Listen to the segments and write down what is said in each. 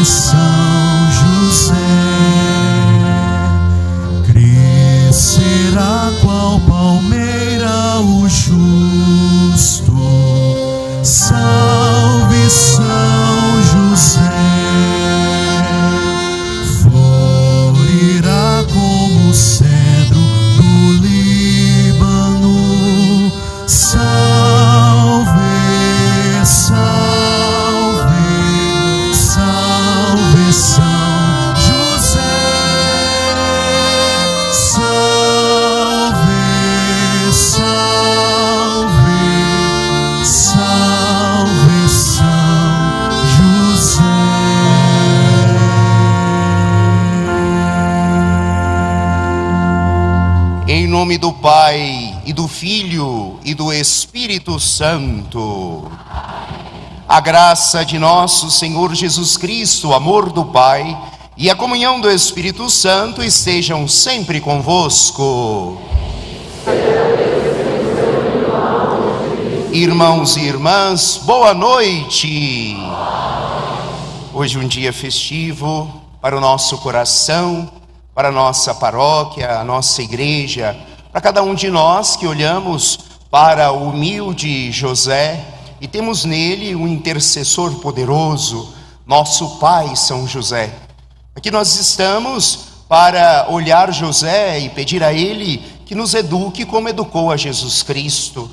São José, crescerá qual palmeira o justo. Salve São José, florirá como o cedro do Líbano. Salve, salve, salve São José. Salve, salve, salve São José. Em nome do Pai, e do Filho, e do Espírito Santo. A graça de nosso Senhor Jesus Cristo, o amor do Pai e a comunhão do Espírito Santo estejam sempre convosco. Irmãos e irmãs, boa noite. Hoje um dia festivo para o nosso coração, para a nossa paróquia, a nossa igreja, para cada um de nós que olhamos para o humilde José e temos nele um intercessor poderoso, nosso Pai São José. Aqui nós estamos para olhar José e pedir a ele que nos eduque como educou a Jesus Cristo.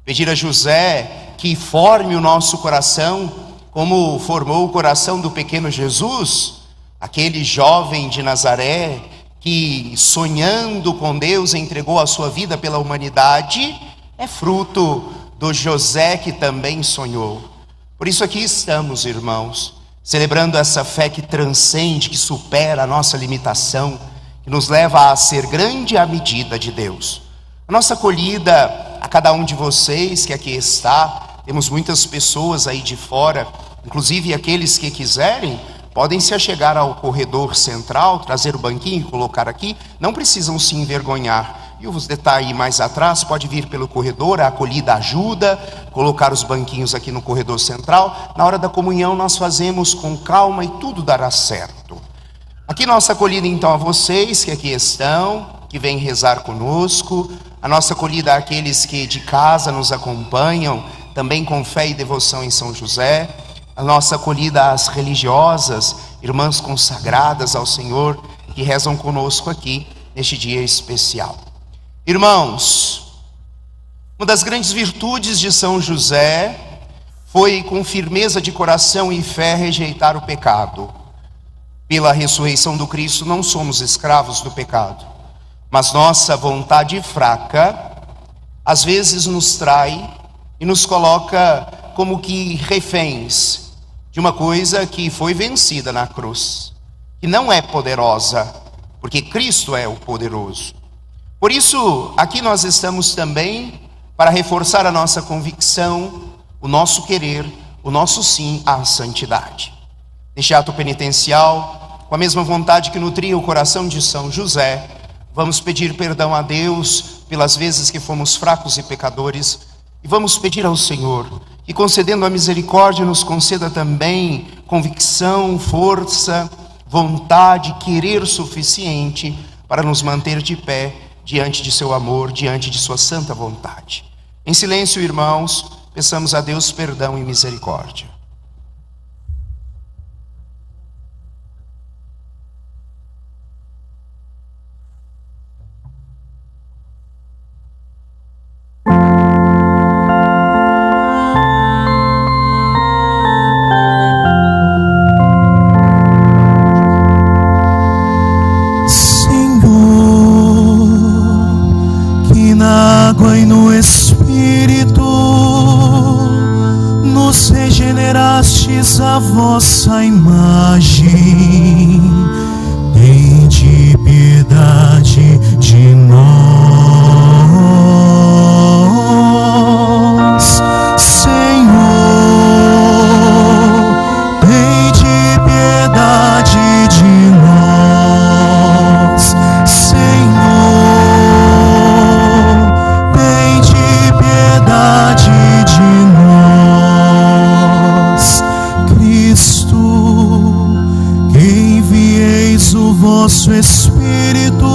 Pedir a José que forme o nosso coração como formou o coração do pequeno Jesus, aquele jovem de Nazaré que, sonhando com Deus, entregou a sua vida pela humanidade, é fruto do José que também sonhou. Por isso aqui estamos, irmãos, celebrando essa fé que transcende, que supera a nossa limitação, que nos leva a ser grande à medida de Deus. A nossa acolhida a cada um de vocês que aqui está, temos muitas pessoas aí de fora, inclusive aqueles que quiserem, podem se achegar ao corredor central, trazer o banquinho e colocar aqui, não precisam se envergonhar. E você está aí mais atrás, pode vir pelo corredor, a acolhida ajuda, colocar os banquinhos aqui no corredor central. Na hora da comunhão nós fazemos com calma e tudo dará certo. Aqui nossa acolhida então a vocês que aqui estão, que vêm rezar conosco, a nossa acolhida àqueles que de casa nos acompanham, também com fé e devoção em São José, a nossa acolhida às religiosas, irmãs consagradas ao Senhor, que rezam conosco aqui neste dia especial. Irmãos, uma das grandes virtudes de São José foi, com firmeza de coração e fé, rejeitar o pecado. Pela ressurreição do Cristo não somos escravos do pecado, mas nossa vontade fraca às vezes nos trai e nos coloca como que reféns de uma coisa que foi vencida na cruz, que não é poderosa, porque Cristo é o poderoso. Por isso, aqui nós estamos também para reforçar a nossa convicção, o nosso querer, o nosso sim à santidade. Neste ato penitencial, com a mesma vontade que nutria o coração de São José, vamos pedir perdão a Deus pelas vezes que fomos fracos e pecadores, e vamos pedir ao Senhor que, concedendo a misericórdia, nos conceda também convicção, força, vontade, querer suficiente para nos manter de pé diante de seu amor, diante de sua santa vontade. Em silêncio, irmãos, peçamos a Deus perdão e misericórdia. A vossa imagem, tende piedade de nós, Senhor, tende piedade de nós, Senhor, tende piedade de nós. Cristo, vosso Espírito,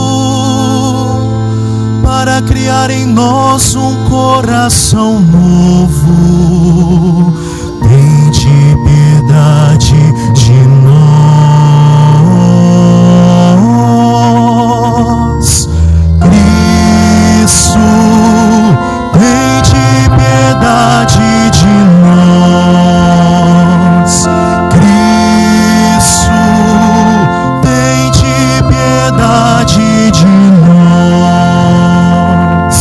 para criar em nós um coração novo. Tende piedade de nós, Cristo. Tende piedade de nós, Cristo. Tende piedade de nós,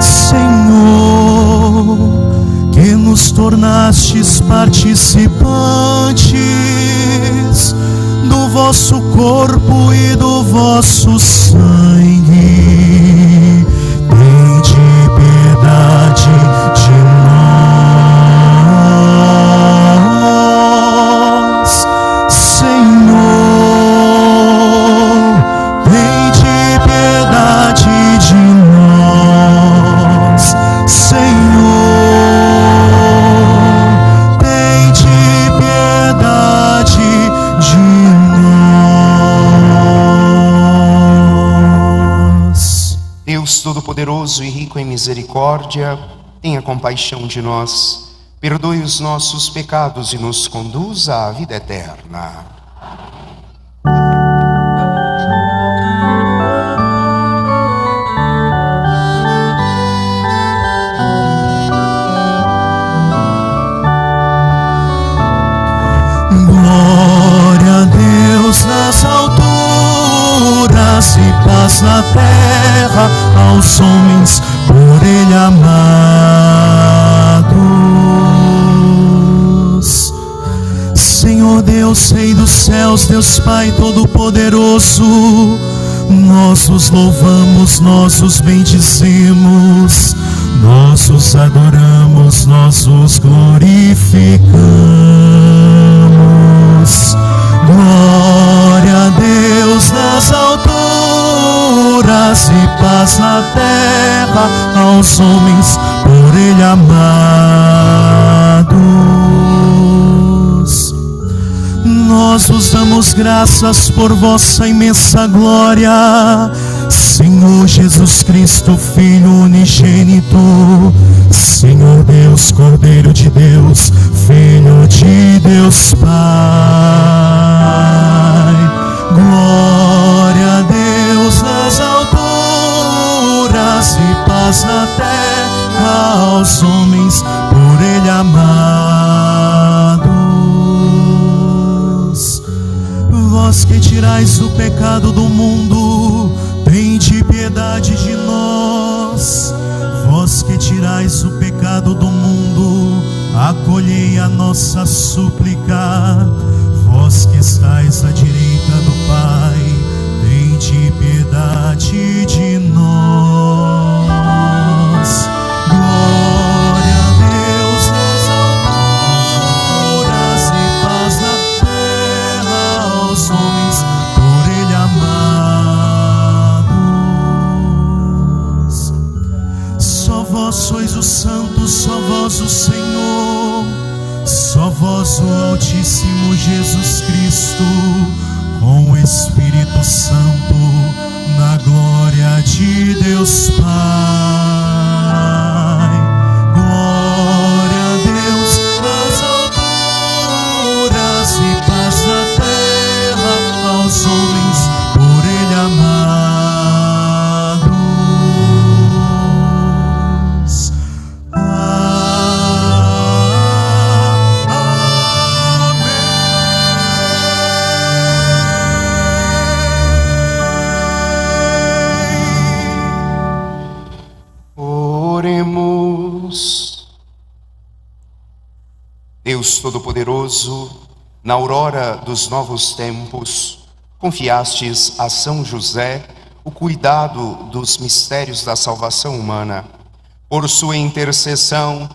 Senhor, que nos tornastes participantes do vosso corpo e do vosso sangue. Tende piedade de nós, Senhor. Tende piedade de nós, Senhor. Tende piedade de nós. Deus Todo-Poderoso e rico em misericórdia, tenha compaixão de nós, perdoe os nossos pecados e nos conduza à vida eterna. Glória a Deus nas alturas e paz na terra aos homens por Ele amados. Senhor Deus, Rei dos céus, Deus Pai Todo-Poderoso, nós os louvamos, nós os bendizemos, nós os adoramos, nós os glorificamos. Glória a Deus nas alturas e paz na terra aos homens por Ele amados. Nós vos damos graças por vossa imensa glória, Senhor Jesus Cristo, Filho unigênito, Senhor Deus, Cordeiro de Deus, Filho de Deus Pai. Glória a Deus nas alturas e paz na terra aos homens por Ele amados. Vós que tirais o pecado do mundo, tende piedade de nós. Vós que tirais o pecado do mundo, acolhei a nossa súplica. Vós que estais à direita do Pai, tende piedade de nós. Glória a Deus nas alturas e paz na terra aos homens por Ele amados. Só vós sois o Santo, só vós o Senhor, só vós o Altíssimo Jesus Cristo, com o Espírito Santo, na glória de Deus Pai. Glória a Deus nas alturas e paz na terra aos homens por Ele amados. Oremos. Deus Todo-Poderoso, na aurora dos novos tempos, confiastes a São José o cuidado dos mistérios da salvação humana. Por sua intercessão,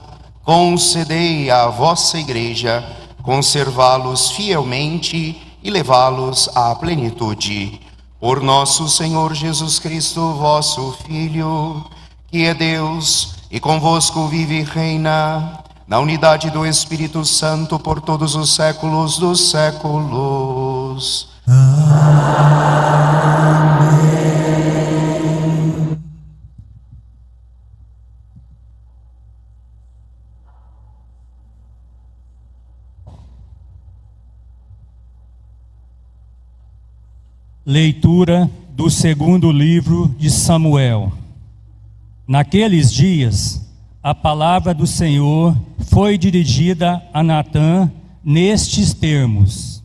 concedei à vossa Igreja conservá-los fielmente e levá-los à plenitude. Por nosso Senhor Jesus Cristo, vosso Filho, que é Deus e convosco vive e reina, na unidade do Espírito Santo, por todos os séculos dos séculos. Amém. Leitura do segundo livro de Samuel. Naqueles dias, a palavra do Senhor foi dirigida a Natã nestes termos: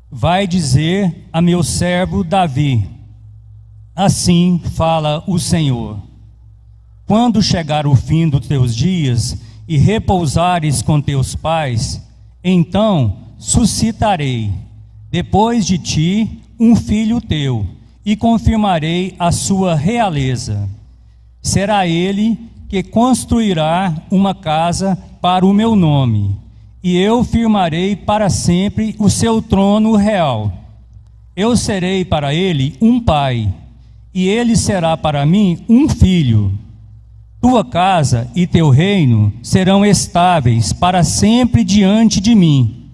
Vai dizer a meu servo Davi, assim fala o Senhor: quando chegar o fim dos teus dias e repousares com teus pais, então suscitarei depois de ti um filho teu, e confirmarei a sua realeza. Será ele que construirá uma casa para o meu nome, e eu firmarei para sempre o seu trono real. Eu serei para ele um pai, e ele será para mim um filho. Tua casa e teu reino serão estáveis para sempre diante de mim,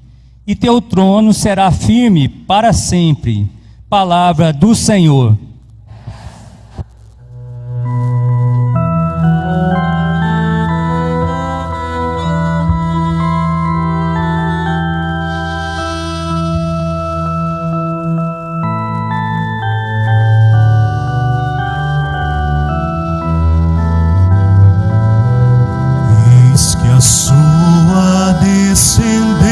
e teu trono será firme para sempre. Palavra do Senhor. Eis que a sua descendência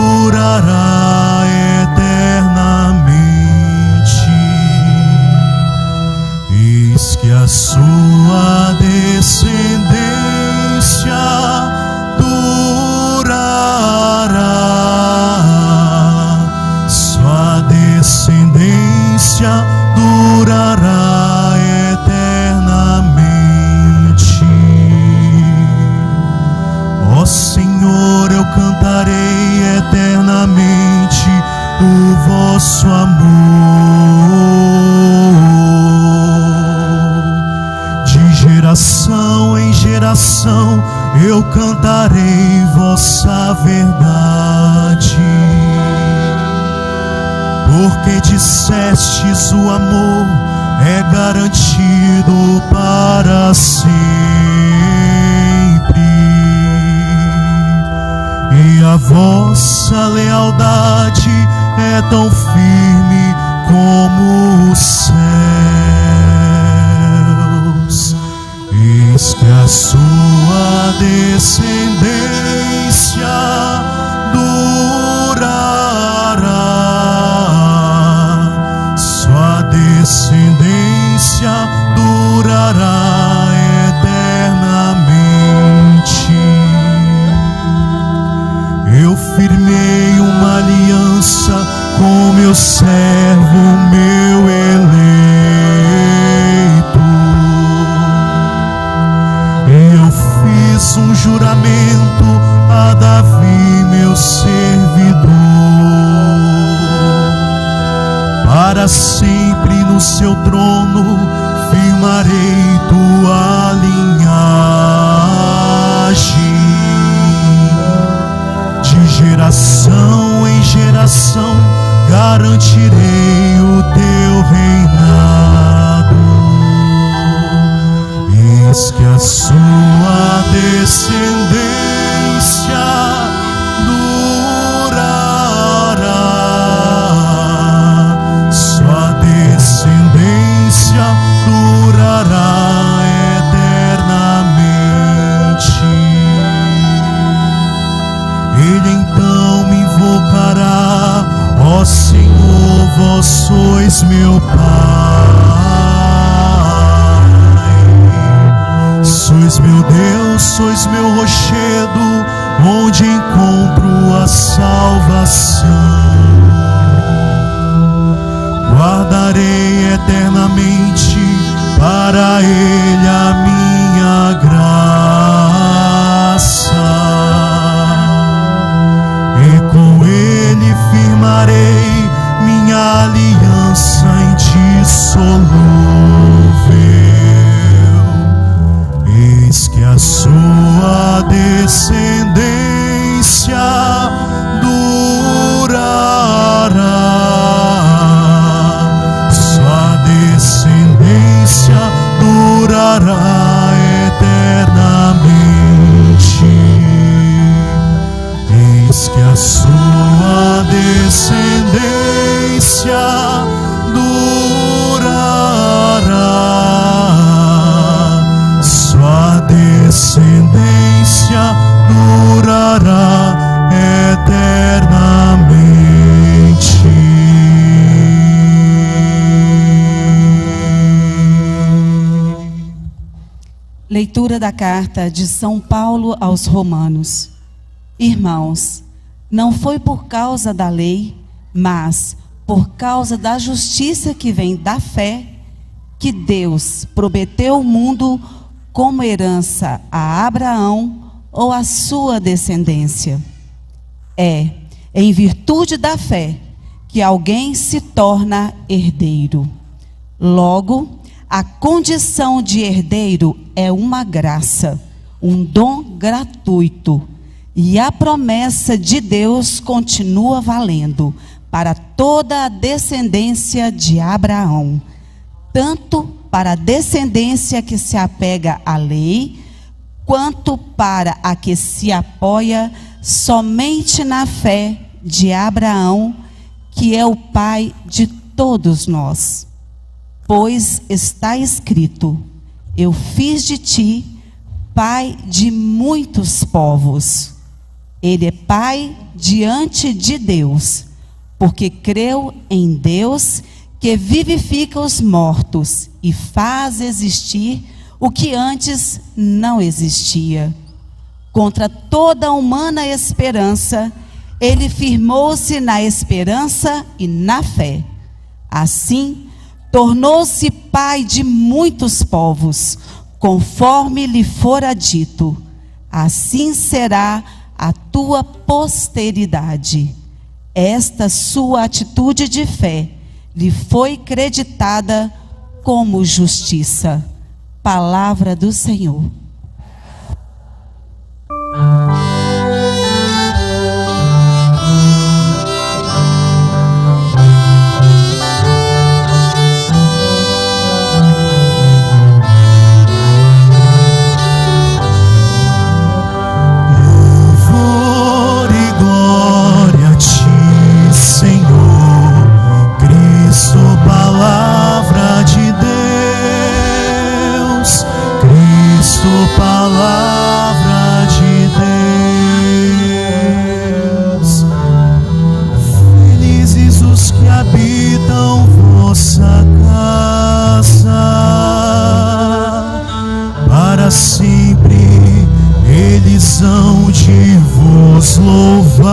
durará eternamente. Eis que a sua descendência durará, sua descendência durará eternamente. Ó Senhor, eu cantarei eternamente o vosso amor. De geração em geração eu cantarei vossa verdade. Porque dissestes o amor é garantido para sempre. E a vossa lealdade é tão firme como os céus. Eis que a sua descendência durará, sua descendência durará eternamente. Eu firmei uma aliança com meu servo, meu eleito. Eu fiz um juramento a Davi, meu servidor. Para sempre no seu trono firmarei tua linhagem. De geração em geração garantirei o teu reinado. Eis que a sua descendência durará, sua descendência durará eternamente. Ele então me invocará: ó Senhor, vós sois meu Pai. Sois meu Deus, sois meu rochedo, onde encontro a salvação. Guardarei eternamente para Ele a minha graça. Firmarei minha aliança indissolúvel. Eis que a sua descendência durará, sua descendência durará eternamente. descendência durará eternamente. Leitura da carta de São Paulo aos Romanos. Irmãos, não foi por causa da lei, mas por causa da justiça que vem da fé, que Deus prometeu o mundo como herança a Abraão ou a sua descendência. É em virtude da fé que alguém se torna herdeiro. Logo, a condição de herdeiro é uma graça, um dom gratuito, e a promessa de Deus continua valendo para toda a descendência de Abraão, tanto para a descendência que se apega à lei, quanto para a que se apoia somente na fé de Abraão, que é o pai de todos nós. Pois está escrito: eu fiz de ti pai de muitos povos. Ele é pai diante de Deus, porque creu em Deus, que vivifica os mortos e faz existir o que antes não existia. Contra toda humana esperança, ele firmou-se na esperança e na fé. Assim, tornou-se pai de muitos povos, conforme lhe fora dito: assim será a tua posteridade. Esta sua atitude de fé lhe foi creditada como justiça. Palavra do Senhor. Palavra de Deus, felizes os que habitam vossa casa, para sempre eles hão de vos louvar.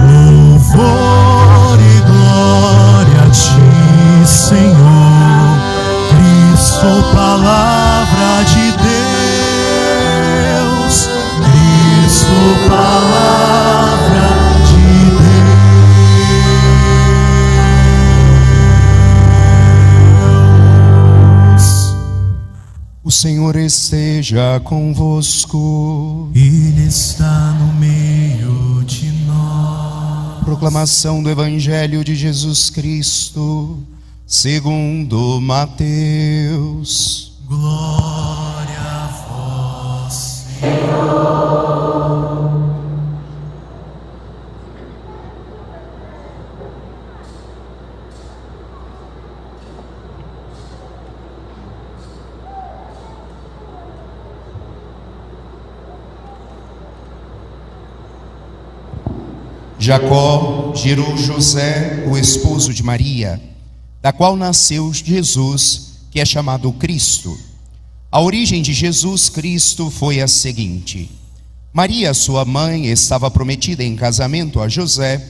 Louvor e glória a ti, Senhor. Sou palavra de Deus, Cristo, palavra de Deus. O Senhor esteja convosco. Ele está no meio de nós. Proclamação do Evangelho de Jesus Cristo segundo Mateus. Glória a vós, Senhor. Jacó gerou José, o esposo de Maria, da qual nasceu Jesus, que é chamado Cristo. A origem de Jesus Cristo foi a seguinte: Maria, sua mãe, estava prometida em casamento a José,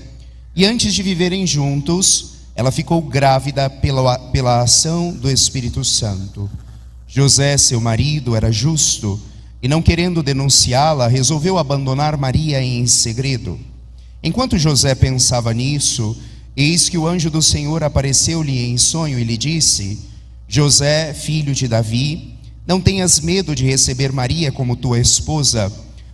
e antes de viverem juntos, ela ficou grávida pela ação do Espírito Santo. José, seu marido, era justo, e não querendo denunciá-la, resolveu abandonar Maria em segredo. Enquanto José pensava nisso, eis que o anjo do Senhor apareceu-lhe em sonho e lhe disse: José, filho de Davi, não tenhas medo de receber Maria como tua esposa,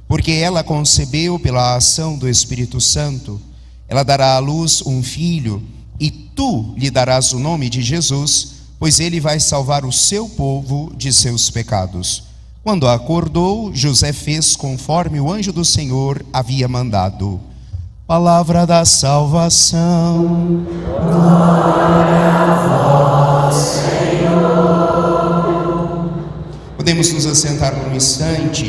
porque ela concebeu pela ação do Espírito Santo. Ela dará à luz um filho, e tu lhe darás o nome de Jesus, pois ele vai salvar o seu povo de seus pecados. Quando acordou, José fez conforme o anjo do Senhor havia mandado. Palavra da salvação. Glória a vós, Senhor. assentar por um instante.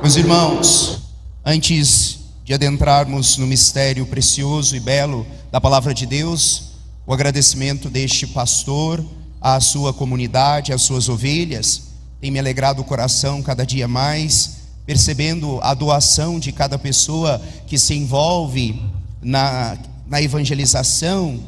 Meus irmãos, antes de adentrarmos no mistério precioso e belo da palavra de Deus, o agradecimento deste pastor à sua comunidade, às suas ovelhas, tem me alegrado o coração cada dia mais, percebendo a doação de cada pessoa que se envolve na evangelização,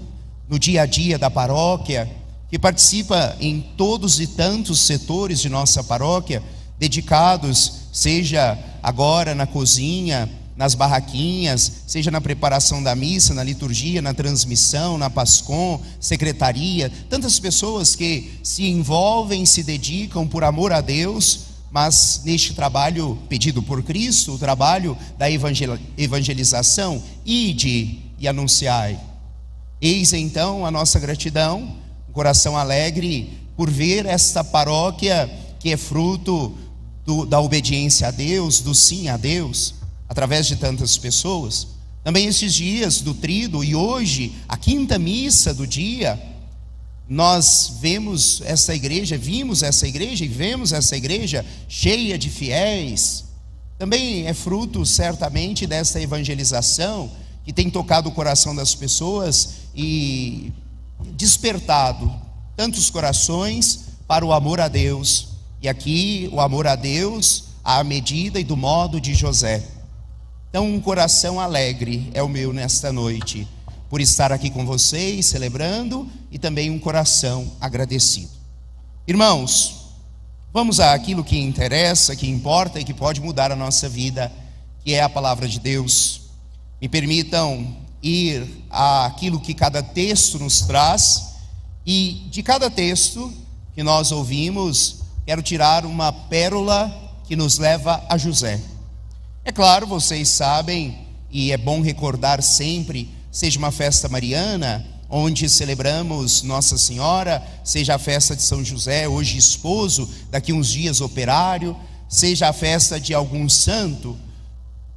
no dia a dia da paróquia, que participa em todos e tantos setores de nossa paróquia, dedicados, seja agora na cozinha, nas barraquinhas, seja na preparação da missa, na liturgia, na transmissão, na Pascom, secretaria, tantas pessoas que se envolvem, se dedicam por amor a Deus, mas neste trabalho pedido por Cristo, o trabalho da evangelização, ide e anunciai. Eis então a nossa gratidão, um coração alegre por ver esta paróquia que é fruto da obediência a Deus, do sim a Deus, através de tantas pessoas. Também estes dias do Tríduo e hoje, a quinta missa do dia, nós vimos essa igreja e vemos essa igreja cheia de fiéis. Também é fruto certamente dessa evangelização que tem tocado o coração das pessoas e despertado tantos corações para o amor a Deus. E aqui o amor a Deus à medida e do modo de José. Então um coração alegre é o meu nesta noite, por estar aqui com vocês, celebrando, e também um coração agradecido. Irmãos, vamos àquilo que interessa, que importa e que pode mudar a nossa vida, que é a palavra de Deus. Me permitam ir àquilo que cada texto nos traz, e de cada texto que nós ouvimos, quero tirar uma pérola que nos leva a José. É claro, vocês sabem, e é bom recordar sempre, seja uma festa mariana, onde celebramos Nossa Senhora, seja a festa de São José, hoje esposo, daqui uns dias operário, seja a festa de algum santo,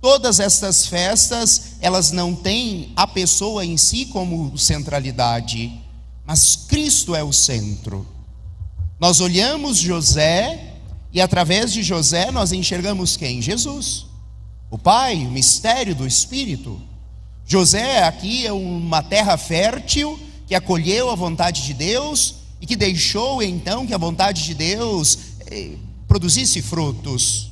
todas estas festas, elas não têm a pessoa em si como centralidade, mas Cristo é o centro. Nós olhamos José e através de José nós enxergamos quem? Jesus, o Pai, o mistério do Espírito. José aqui é uma terra fértil que acolheu a vontade de Deus e que deixou então que a vontade de Deus produzisse frutos.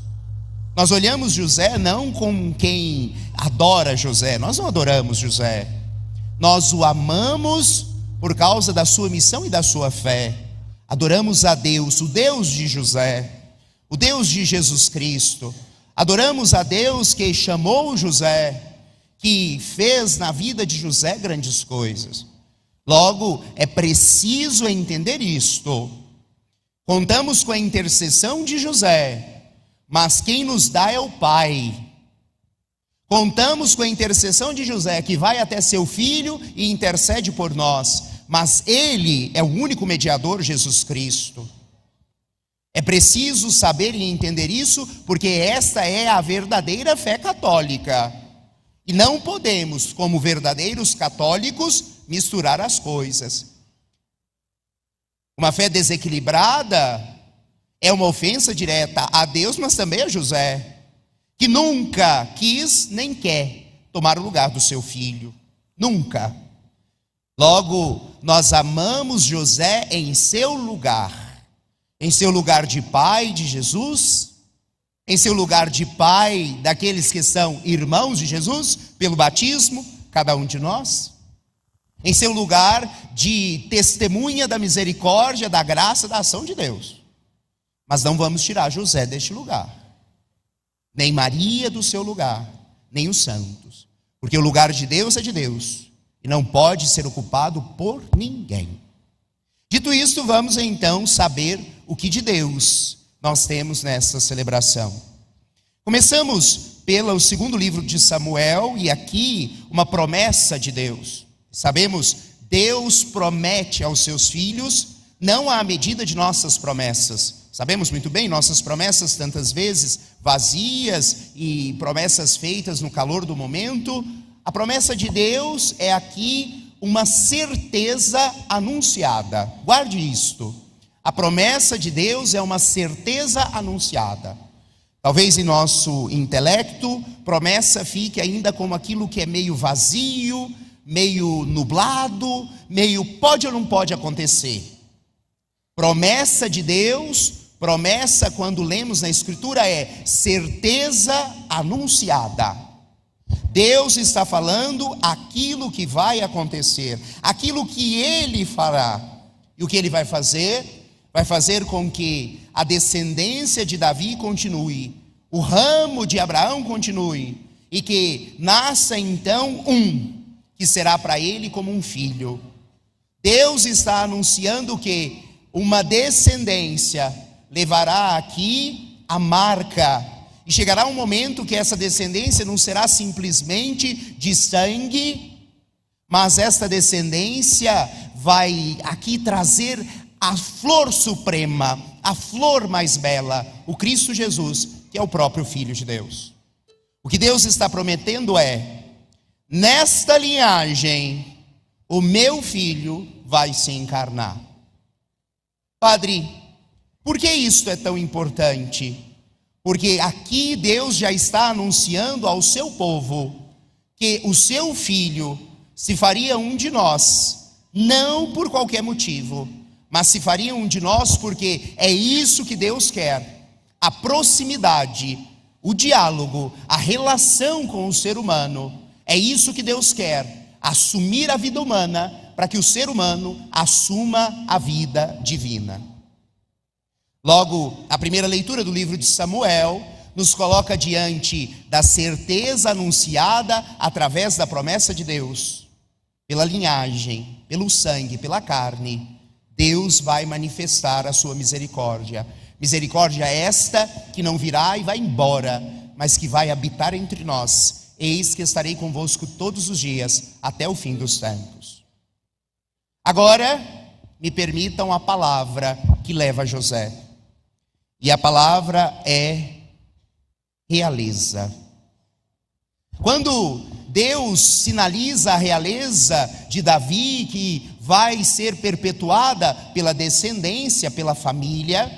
Nós olhamos José não com quem adora José, nós não adoramos José, nós o amamos por causa da sua missão e da sua fé. Adoramos a Deus, o Deus de José, o Deus de Jesus Cristo. Adoramos a Deus que chamou José, que fez na vida de José grandes coisas. Logo, é preciso entender isto. Contamos com a intercessão de José, mas quem nos dá é o Pai. Contamos com a intercessão de José, que vai até seu filho e intercede por nós, mas ele é o único mediador, Jesus Cristo. É preciso saber e entender isso, porque esta é a verdadeira fé católica. E não podemos, como verdadeiros católicos, misturar as coisas. Uma fé desequilibrada é uma ofensa direta a Deus, mas também a José, que nunca quis nem quer tomar o lugar do seu filho. Nunca. Logo, nós amamos José em seu lugar de pai de Jesus, em seu lugar de pai daqueles que são irmãos de Jesus, pelo batismo, cada um de nós, em seu lugar de testemunha da misericórdia, da graça, da ação de Deus. Mas não vamos tirar José deste lugar, nem Maria do seu lugar, nem os santos, porque o lugar de Deus é de Deus e não pode ser ocupado por ninguém. Dito isto, vamos então saber o que de Deus nós temos nessa celebração. Começamos pelo segundo livro de Samuel, e aqui uma promessa de Deus. Sabemos, Deus promete aos seus filhos, não à medida de nossas promessas. Sabemos muito bem, nossas promessas tantas vezes vazias e promessas feitas no calor do momento. A promessa de Deus é aqui uma certeza anunciada. Guarde isto. A promessa de Deus é uma certeza anunciada. Talvez em nosso intelecto, promessa fique ainda como aquilo que é meio vazio, meio nublado, meio pode ou não pode acontecer. Promessa de Deus, promessa quando lemos na Escritura é certeza anunciada. Deus está falando aquilo que vai acontecer, aquilo que Ele fará. E o que Ele vai fazer? Vai fazer com que a descendência de Davi continue, o ramo de Abraão continue, e que nasça então um, que será para ele como um filho. Deus está anunciando que uma descendência levará aqui a marca, e chegará um momento que essa descendência não será simplesmente de sangue, mas esta descendência vai aqui trazer a flor suprema, a flor mais bela, o Cristo Jesus, que é o próprio Filho de Deus. O que Deus está prometendo é: nesta linhagem, o meu filho vai se encarnar. Padre, por que isto é tão importante? Porque aqui Deus já está anunciando ao seu povo que o seu filho se faria um de nós, não por qualquer motivo, mas se faria um de nós porque é isso que Deus quer. A proximidade, o diálogo, a relação com o ser humano, é isso que Deus quer. Assumir a vida humana para que o ser humano assuma a vida divina. Logo, a primeira leitura do livro de Samuel nos coloca diante da certeza anunciada através da promessa de Deus. Pela linhagem, pelo sangue, pela carne, Deus vai manifestar a sua misericórdia. Misericórdia esta que não virá e vai embora, mas que vai habitar entre nós. Eis que estarei convosco todos os dias, até o fim dos tempos. Agora, me permitam a palavra que leva a José. E a palavra é realeza. Quando Deus sinaliza a realeza de Davi, que vai ser perpetuada pela descendência, pela família,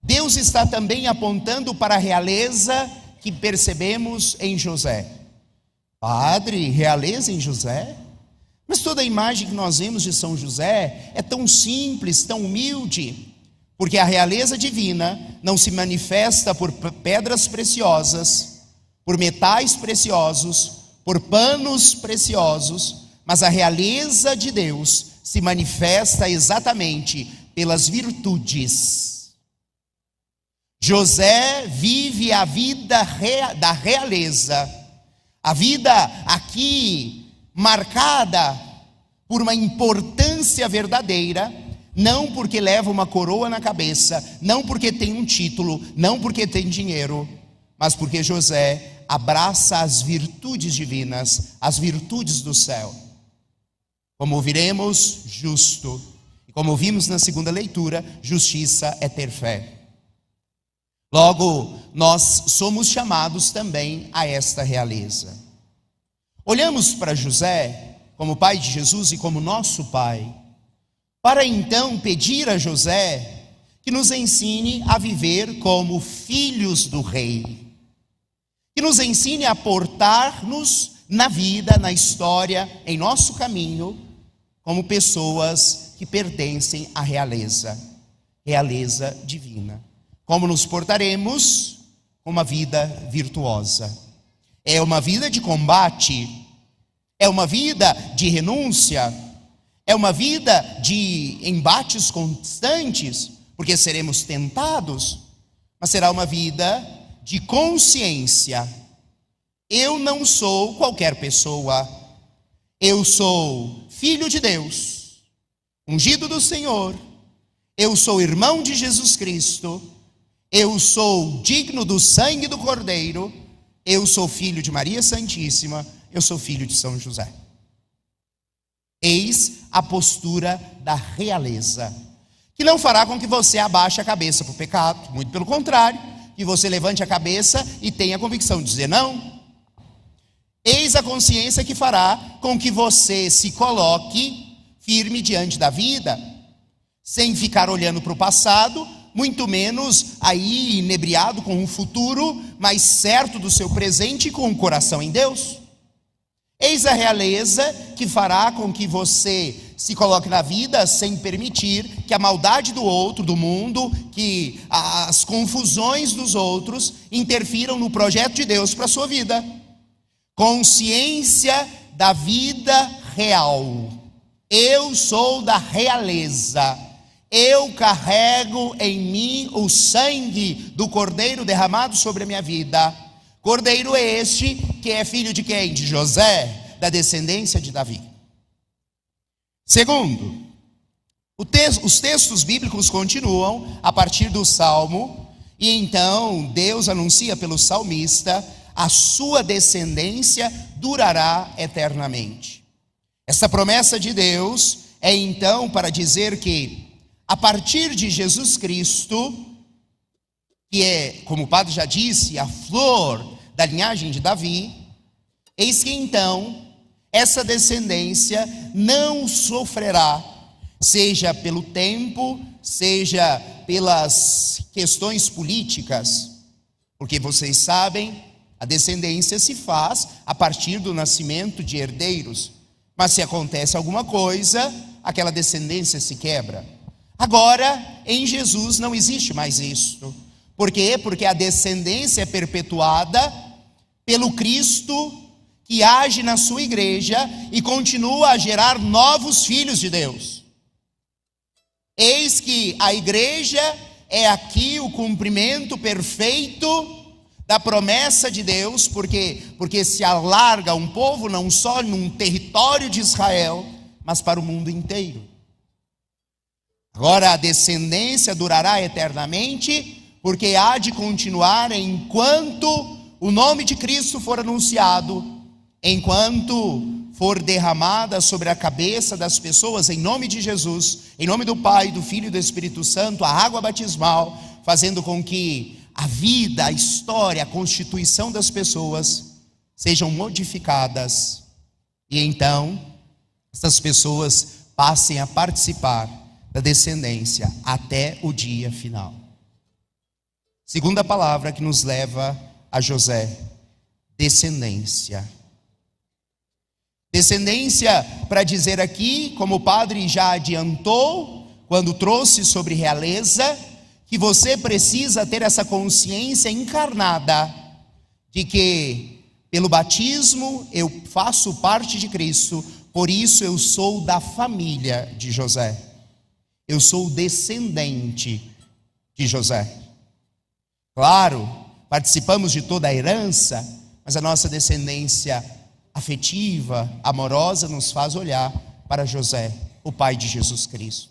Deus está também apontando para a realeza que percebemos em José. Padre, realeza em José? Mas toda a imagem que nós vemos de São José é tão simples, tão humilde, porque a realeza divina não se manifesta por pedras preciosas, por metais preciosos, por panos preciosos, mas a realeza de Deus se manifesta exatamente pelas virtudes. José vive a vida da realeza, a vida aqui marcada por uma importância verdadeira, não porque leva uma coroa na cabeça, não porque tem um título, não porque tem dinheiro, mas porque José abraça as virtudes divinas, as virtudes do céu. Como ouviremos, justo. E como vimos na segunda leitura, justiça é ter fé. Logo, nós somos chamados também a esta realeza. Olhamos para José como pai de Jesus e como nosso pai, para então pedir a José que nos ensine a viver como filhos do rei, que nos ensine a portar-nos na vida, na história, em nosso caminho, como pessoas que pertencem à realeza divina. Como nos portaremos com uma vida virtuosa? É uma vida de combate, é uma vida de renúncia, é uma vida de embates constantes, porque seremos tentados, mas será uma vida de consciência. Eu não sou qualquer pessoa, eu sou filho de Deus, ungido do Senhor, eu sou irmão de Jesus Cristo, eu sou digno do sangue do Cordeiro, eu sou filho de Maria Santíssima, eu sou filho de São José. Eis a postura da realeza, que não fará com que você abaixe a cabeça para o pecado, muito pelo contrário, que você levante a cabeça e tenha a convicção de dizer não. Eis a consciência que fará com que você se coloque firme diante da vida. sem ficar olhando para o passado, muito menos aí inebriado com um futuro, mas certo do seu presente e com o coração em Deus. Eis a realeza que fará com que você se coloque na vida sem permitir que a maldade do outro, do mundo, que as confusões dos outros interfiram no projeto de Deus para a sua vida. Consciência da vida real. Eu sou da realeza. Eu carrego em mim o sangue do Cordeiro derramado sobre a minha vida. Cordeiro este que é filho de quem? De José, da descendência de Davi. Segundo, os textos bíblicos continuam a partir do Salmo, e então Deus anuncia pelo salmista: a sua descendência durará eternamente. Essa promessa de Deus é então para dizer que, a partir de Jesus Cristo, que é, como o padre já disse, a flor da linhagem de Davi, eis que então essa descendência não sofrerá, seja pelo tempo, seja pelas questões políticas, porque vocês sabem, a descendência se faz a partir do nascimento de herdeiros, mas se acontece alguma coisa, aquela descendência se quebra. Agora, em Jesus não existe mais isso. Por quê? Porque a descendência é perpetuada pelo Cristo que age na sua igreja e continua a gerar novos filhos de Deus. Eis que a igreja é aqui o cumprimento perfeito da promessa de Deus, porque se alarga um povo não só num território de Israel, mas para o mundo inteiro. Agora a descendência durará eternamente, porque há de continuar enquanto o nome de Cristo for anunciado, enquanto for derramada sobre a cabeça das pessoas, em nome de Jesus, em nome do Pai, do Filho e do Espírito Santo, a água batismal, fazendo com que a vida, a história, a constituição das pessoas sejam modificadas, e então essas pessoas passem a participar da descendência até o dia final. Segunda palavra que nos leva a José: descendência. Descendência, para dizer aqui, como o padre já adiantou, quando trouxe sobre realeza, que você precisa ter essa consciência encarnada de que, pelo batismo, eu faço parte de Cristo, por isso eu sou da família de José. Eu sou descendente de José. Claro, participamos de toda a herança, mas a nossa descendência afetiva, amorosa, nos faz olhar para José, o pai de Jesus Cristo.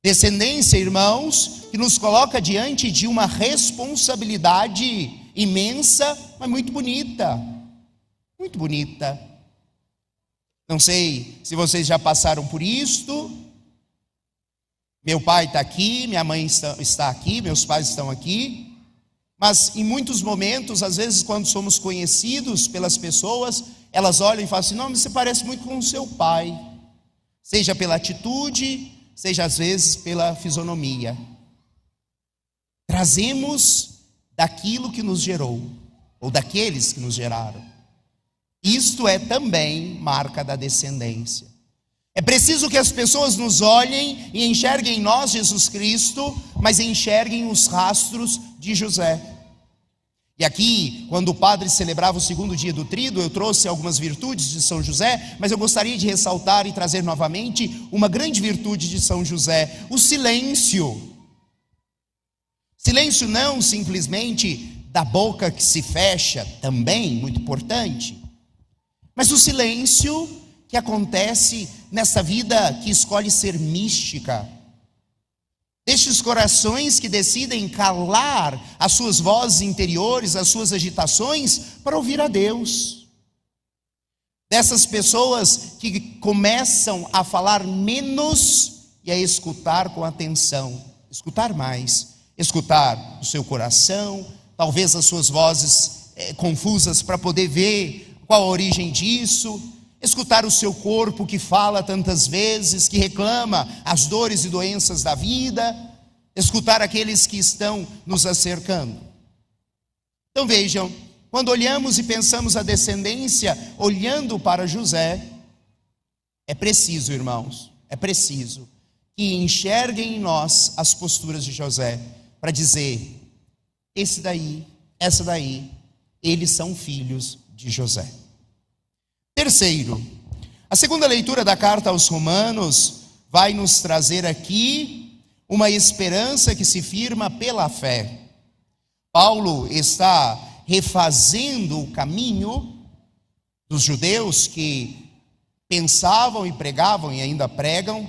Descendência, irmãos, que nos coloca diante de uma responsabilidade imensa, mas muito bonita. Muito bonita. Não sei se vocês já passaram por isto. Meu pai está aqui, minha mãe está aqui, meus pais estão aqui. Mas em muitos momentos, às vezes quando somos conhecidos pelas pessoas, elas olham e falam assim: não, mas você parece muito com o seu pai. Seja pela atitude, seja às vezes pela fisionomia. Trazemos daquilo que nos gerou, ou daqueles que nos geraram. Isto é também marca da descendência. É preciso que as pessoas nos olhem e enxerguem em nós Jesus Cristo, mas enxerguem os rastros de José. E aqui, quando o padre celebrava o segundo dia do tríduo, eu trouxe algumas virtudes de São José, mas eu gostaria de ressaltar e trazer novamente uma grande virtude de São José: o silêncio. Silêncio não simplesmente da boca que se fecha, também muito importante, mas o silêncio que acontece nessa vida que escolhe ser mística, destes corações que decidem calar as suas vozes interiores, as suas agitações, para ouvir a Deus. Dessas pessoas que começam a falar menos e a escutar com atenção, escutar mais, escutar o seu coração, talvez as suas vozes confusas, para poder ver qual a origem disso. escutar o seu corpo que fala tantas vezes, que reclama as dores e doenças da vida, escutar aqueles que estão nos acercando. Então vejam, quando olhamos e pensamos a descendência, olhando para José, é preciso, irmãos, é preciso que enxerguem em nós as posturas de José, para dizer, esse daí, essa daí, eles são filhos de José. Terceiro, a segunda leitura da carta aos Romanos vai nos trazer aqui uma esperança que se firma pela fé. Paulo está refazendo o caminho dos judeus que pensavam e pregavam e ainda pregam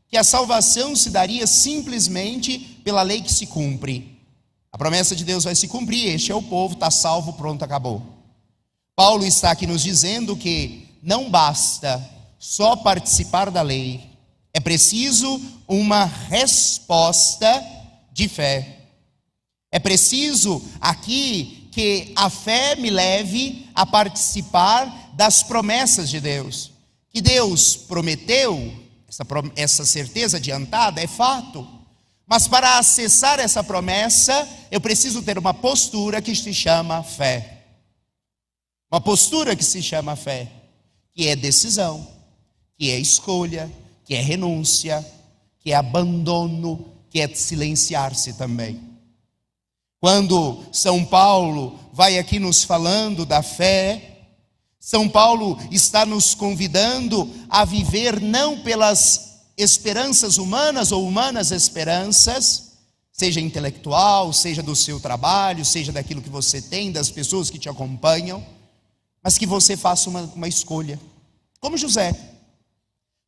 que a salvação se daria simplesmente pela lei que se cumpre. A promessa de Deus vai se cumprir, este é o povo, está salvo, pronto, acabou. Paulo está aqui nos dizendo que não basta só participar da lei, é preciso uma resposta de fé. É preciso aqui que a fé me leve a participar das promessas de Deus. Que Deus prometeu, essa certeza adiantada é fato. Mas para acessar essa promessa, eu preciso ter uma postura que se chama fé. Uma postura que se chama fé, que é decisão, que é escolha, que é renúncia, que é abandono, que é silenciar-se também. Quando São Paulo vai aqui nos falando da fé, São Paulo está nos convidando a viver não pelas esperanças humanas ou humanas esperanças, seja intelectual, seja do seu trabalho, seja daquilo que você tem, das pessoas que te acompanham, mas que você faça uma escolha, como José.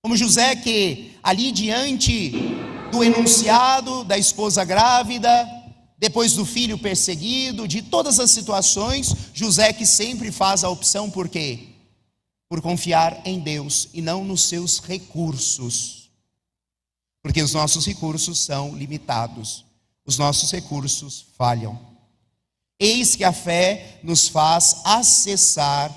Como José que ali diante do enunciado da esposa grávida, depois do filho perseguido, de todas as situações, José que sempre faz a opção por quê? Por confiar em Deus e não nos seus recursos. Porque os nossos recursos são limitados, os nossos recursos falham. Eis que a fé nos faz acessar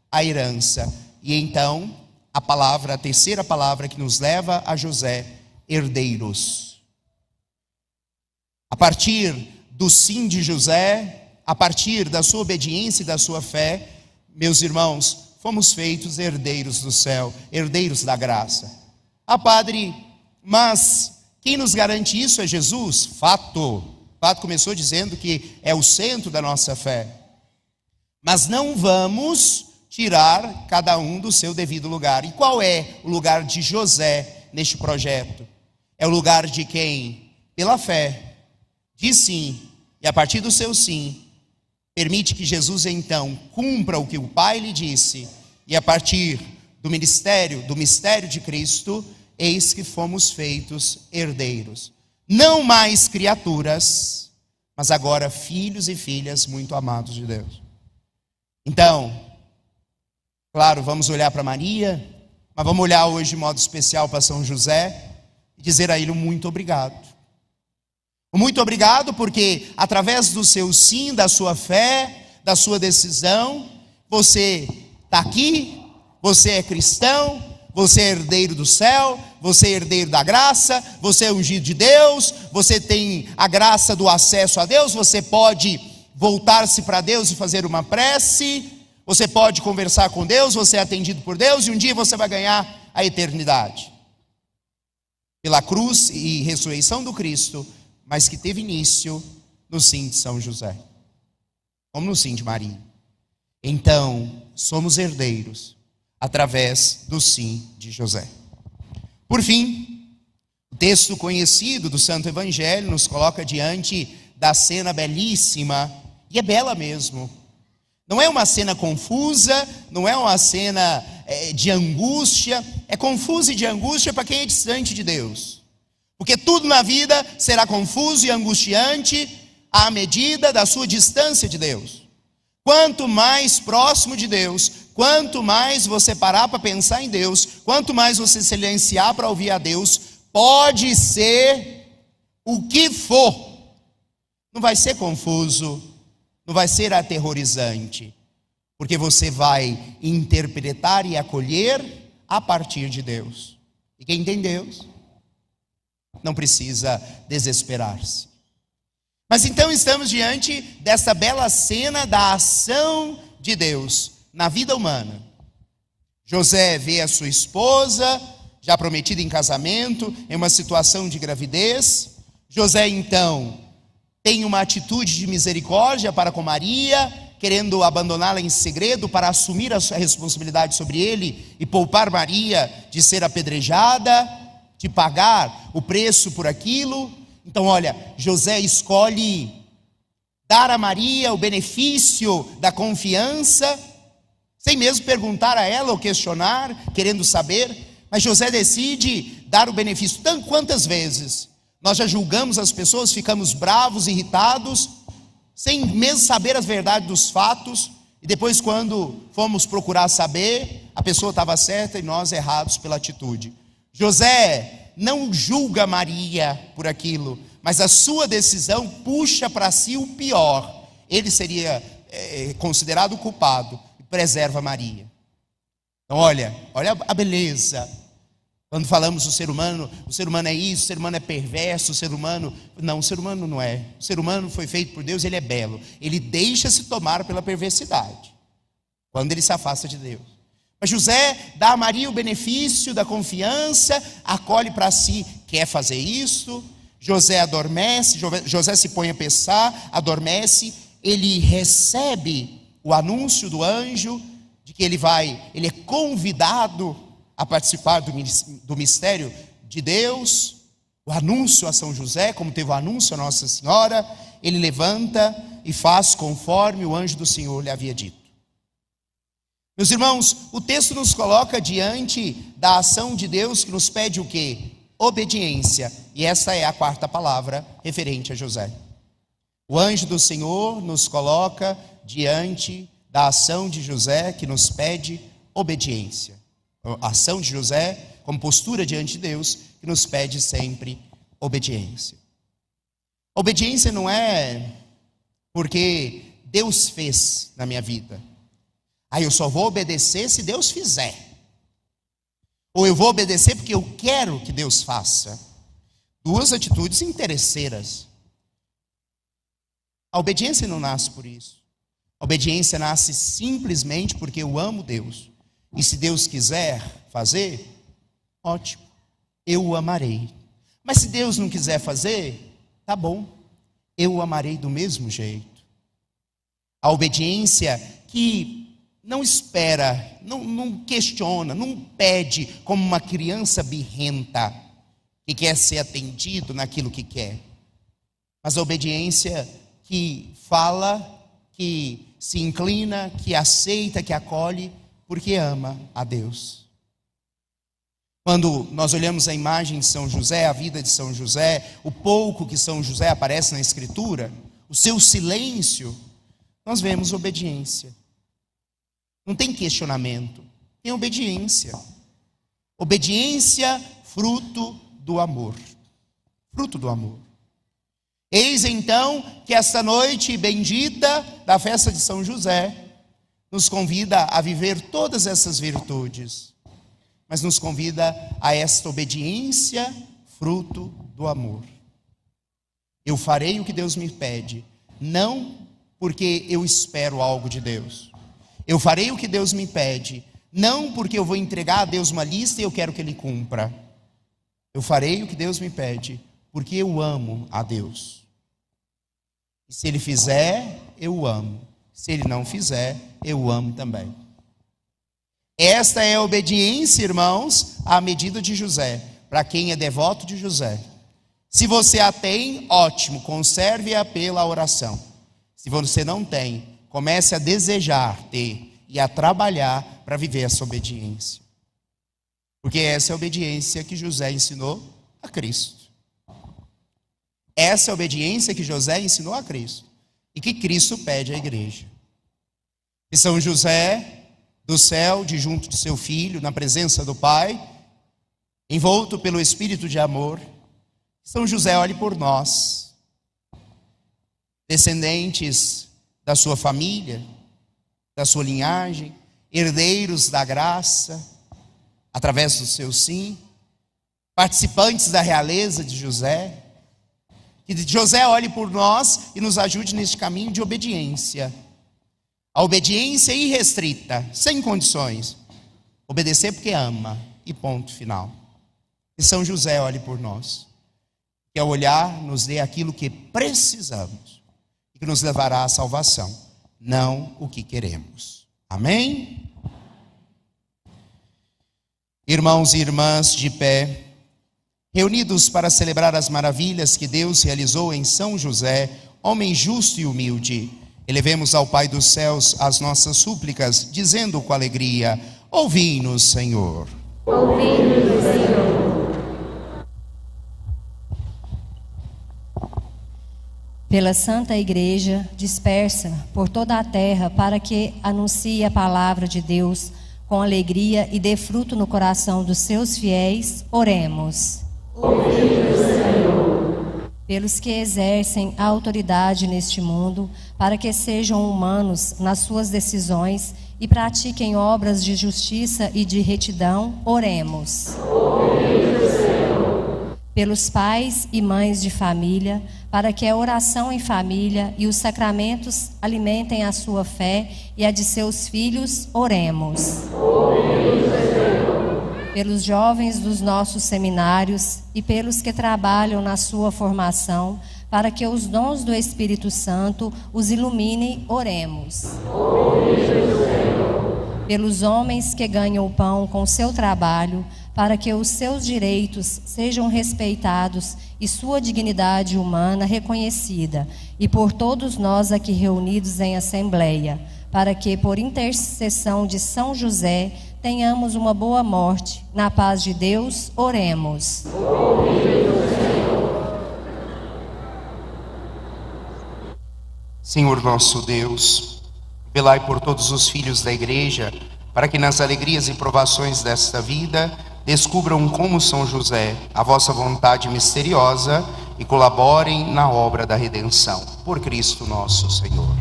a herança. E então, a terceira palavra que nos leva a José, herdeiros. A partir do sim de José, a partir da sua obediência e da sua fé, meus irmãos, fomos feitos herdeiros do céu, herdeiros da graça. Ah, padre, mas quem nos garante isso é Jesus? Fato. Fato começou dizendo que é o centro da nossa fé. Mas não vamos tirar cada um do seu devido lugar. E qual é o lugar de José neste projeto? É o lugar de quem, pela fé, diz sim, e a partir do seu sim, permite que Jesus então cumpra o que o Pai lhe disse, e a partir do mistério de Cristo, eis que fomos feitos herdeiros. Não mais criaturas, mas agora filhos e filhas muito amados de Deus. Então, claro, vamos olhar para Maria, mas vamos olhar hoje de modo especial para São José e dizer a ele um muito obrigado. Muito obrigado porque através do seu sim, da sua fé, da sua decisão, você está aqui, você é cristão, você é herdeiro do céu, você é herdeiro da graça, você é ungido de Deus, você tem a graça do acesso a Deus, você pode voltar-se para Deus e fazer uma prece, você pode conversar com Deus, você é atendido por Deus e um dia você vai ganhar a eternidade. Pela cruz e ressurreição do Cristo, mas que teve início no sim de São José, como no sim de Maria. Então, somos herdeiros através do sim de José. Por fim, o texto conhecido do Santo Evangelho nos coloca diante da cena belíssima, e é bela mesmo. Não é uma cena confusa, não é uma cena de angústia, é confusa e de angústia para quem é distante de Deus. Porque tudo na vida será confuso e angustiante à medida da sua distância de Deus. Quanto mais próximo de Deus, quanto mais você parar para pensar em Deus, quanto mais você silenciar para ouvir a Deus, pode ser o que for. Não vai ser confuso, não vai ser aterrorizante. porque você vai interpretar e acolher a partir de Deus. E quem tem Deus não precisa desesperar-se. Mas então estamos diante dessa bela cena da ação de Deus na vida humana. José vê a sua esposa, já prometida em casamento, em uma situação de gravidez. José então tem uma atitude de misericórdia para com Maria, querendo abandoná-la em segredo para assumir a sua responsabilidade sobre ele e poupar Maria de ser apedrejada, de pagar o preço por aquilo. Então, olha, José escolhe dar a Maria o benefício da confiança, sem mesmo perguntar a ela ou questionar, querendo saber, mas José decide dar o benefício. Quantas vezes nós já julgamos as pessoas, ficamos bravos, irritados, sem mesmo saber as verdades dos fatos, e depois quando fomos procurar saber, a pessoa estava certa e nós errados pela atitude. José não julga Maria por aquilo, mas a sua decisão puxa para si o pior. Ele seria considerado o culpado e preserva Maria. Então olha a beleza. Quando falamos do ser humano é isso, o ser humano é perverso, o ser humano não é. O ser humano foi feito por Deus, ele é belo. Ele deixa-se tomar pela perversidade, quando ele se afasta de Deus. Mas José dá a Maria o benefício da confiança, acolhe para si, quer fazer isso. José adormece, José se põe a pensar, adormece, ele recebe o anúncio do anjo, de que ele é convidado a participar do mistério de Deus, o anúncio a São José, como teve o anúncio a Nossa Senhora. Ele levanta e faz conforme o anjo do Senhor lhe havia dito. Meus irmãos, o texto nos coloca diante da ação de Deus que nos pede o quê? Obediência. E essa é a quarta palavra referente a José. O anjo do Senhor nos coloca diante da ação de José que nos pede obediência. A ação de José como postura diante de Deus que nos pede sempre obediência. Obediência não é porque Deus fez na minha vida. Eu só vou obedecer se Deus fizer. Ou eu vou obedecer porque eu quero que Deus faça. Duas atitudes interesseiras. A obediência não nasce por isso. A obediência nasce simplesmente porque eu amo Deus. E se Deus quiser fazer, ótimo, eu o amarei. Mas se Deus não quiser fazer, tá bom, eu o amarei do mesmo jeito. A obediência que não espera, não questiona, não pede como uma criança birrenta que quer ser atendido naquilo que quer. Mas a obediência que fala, que se inclina, que aceita, que acolhe, porque ama a Deus. Quando nós olhamos a imagem de São José, a vida de São José, o pouco que São José aparece na Escritura, o seu silêncio, nós vemos obediência. Não tem questionamento, tem obediência. Obediência, fruto do amor. Fruto do amor. Eis então que esta noite bendita da festa de São José nos convida a viver todas essas virtudes, mas nos convida a esta obediência, fruto do amor. Eu farei o que Deus me pede, não porque eu espero algo de Deus. Eu farei o que Deus me pede, não porque eu vou entregar a Deus uma lista e eu quero que Ele cumpra. Eu farei o que Deus me pede, porque eu amo a Deus. E se Ele fizer, eu o amo. Se Ele não fizer, eu o amo também. Esta é a obediência, irmãos, à medida de José, para quem é devoto de José. Se você a tem, ótimo, conserve-a pela oração. Se você não tem, comece a desejar ter e a trabalhar para viver essa obediência. Porque essa é a obediência que José ensinou a Cristo. Essa é a obediência que José ensinou a Cristo e que Cristo pede à igreja. E São José, do céu, de junto de seu filho, na presença do Pai, envolto pelo Espírito de amor, São José olhe por nós, descendentes da sua família, da sua linhagem, herdeiros da graça, através do seu sim, participantes da realeza de José. Que José olhe por nós e nos ajude neste caminho de obediência. A obediência irrestrita, sem condições. Obedecer porque ama, e ponto final. Que São José olhe por nós. Que ao olhar nos dê aquilo que precisamos. E que nos levará à salvação, não o que queremos. Amém? Irmãos e irmãs de pé, reunidos para celebrar as maravilhas que Deus realizou em São José, homem justo e humilde, elevemos ao Pai dos céus as nossas súplicas, dizendo com alegria: ouvi-nos, Senhor. Ouvi-nos, Senhor. Pela Santa Igreja, dispersa por toda a terra, para que anuncie a palavra de Deus com alegria e dê fruto no coração dos seus fiéis, oremos. Ouvi-nos, Senhor. Pelos que exercem a autoridade neste mundo, para que sejam humanos nas suas decisões e pratiquem obras de justiça e de retidão, oremos. Ouvi-nos, Senhor. Pelos pais e mães de família, para que a oração em família e os sacramentos alimentem a sua fé e a de seus filhos, oremos. Ouvi-nos, Senhor. Pelos jovens dos nossos seminários e pelos que trabalham na sua formação, para que os dons do Espírito Santo os iluminem, oremos. Ouvi-nos, Senhor. Pelos homens que ganham o pão com seu trabalho, para que os seus direitos sejam respeitados e sua dignidade humana reconhecida, e por todos nós aqui reunidos em assembleia, para que, por intercessão de São José, tenhamos uma boa morte. Na paz de Deus, oremos. Senhor nosso Deus, velai por todos os filhos da Igreja, para que nas alegrias e provações desta vida descubram como São José a vossa vontade misteriosa e colaborem na obra da redenção. Por Cristo nosso Senhor.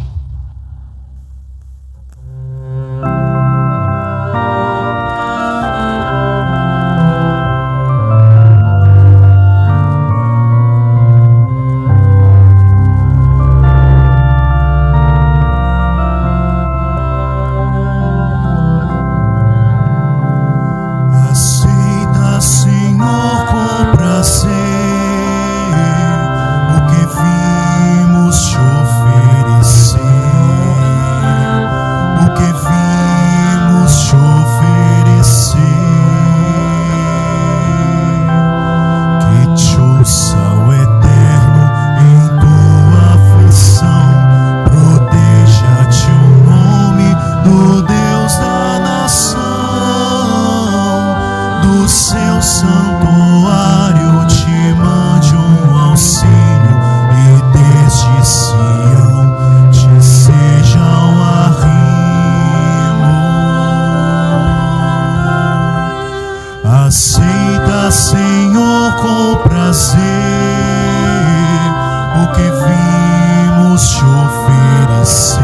Aceita, Senhor, com prazer o que vimos te oferecer,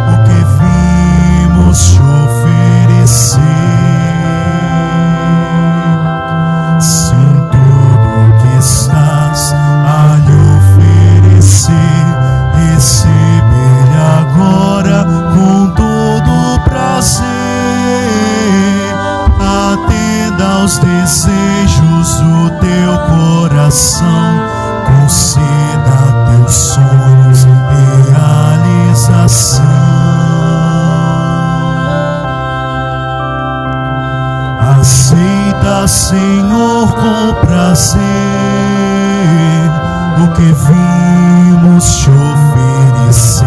o que vimos te oferecer. Sim, tudo que estás a lhe oferecer, recebe-lhe agora com todo prazer. Atenda aos desejos do teu coração, conceda teus sonhos realização. Aceita, Senhor, com prazer o que vimos te oferecer,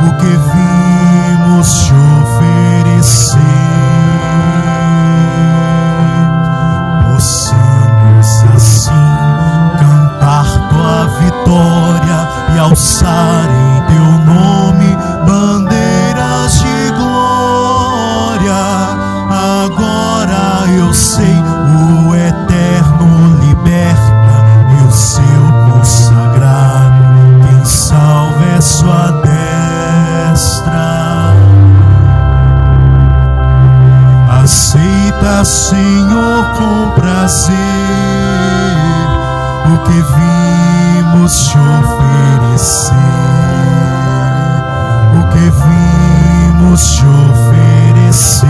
o que vimos te oferecer. Possamos assim cantar tua vitória e alçar em teu nome bandeiras de glória. Agora eu sei, o eterno liberta, e o seu consagrado, quem salva é só Aceita, Senhor, com prazer o que vimos te oferecer, o que vimos te oferecer.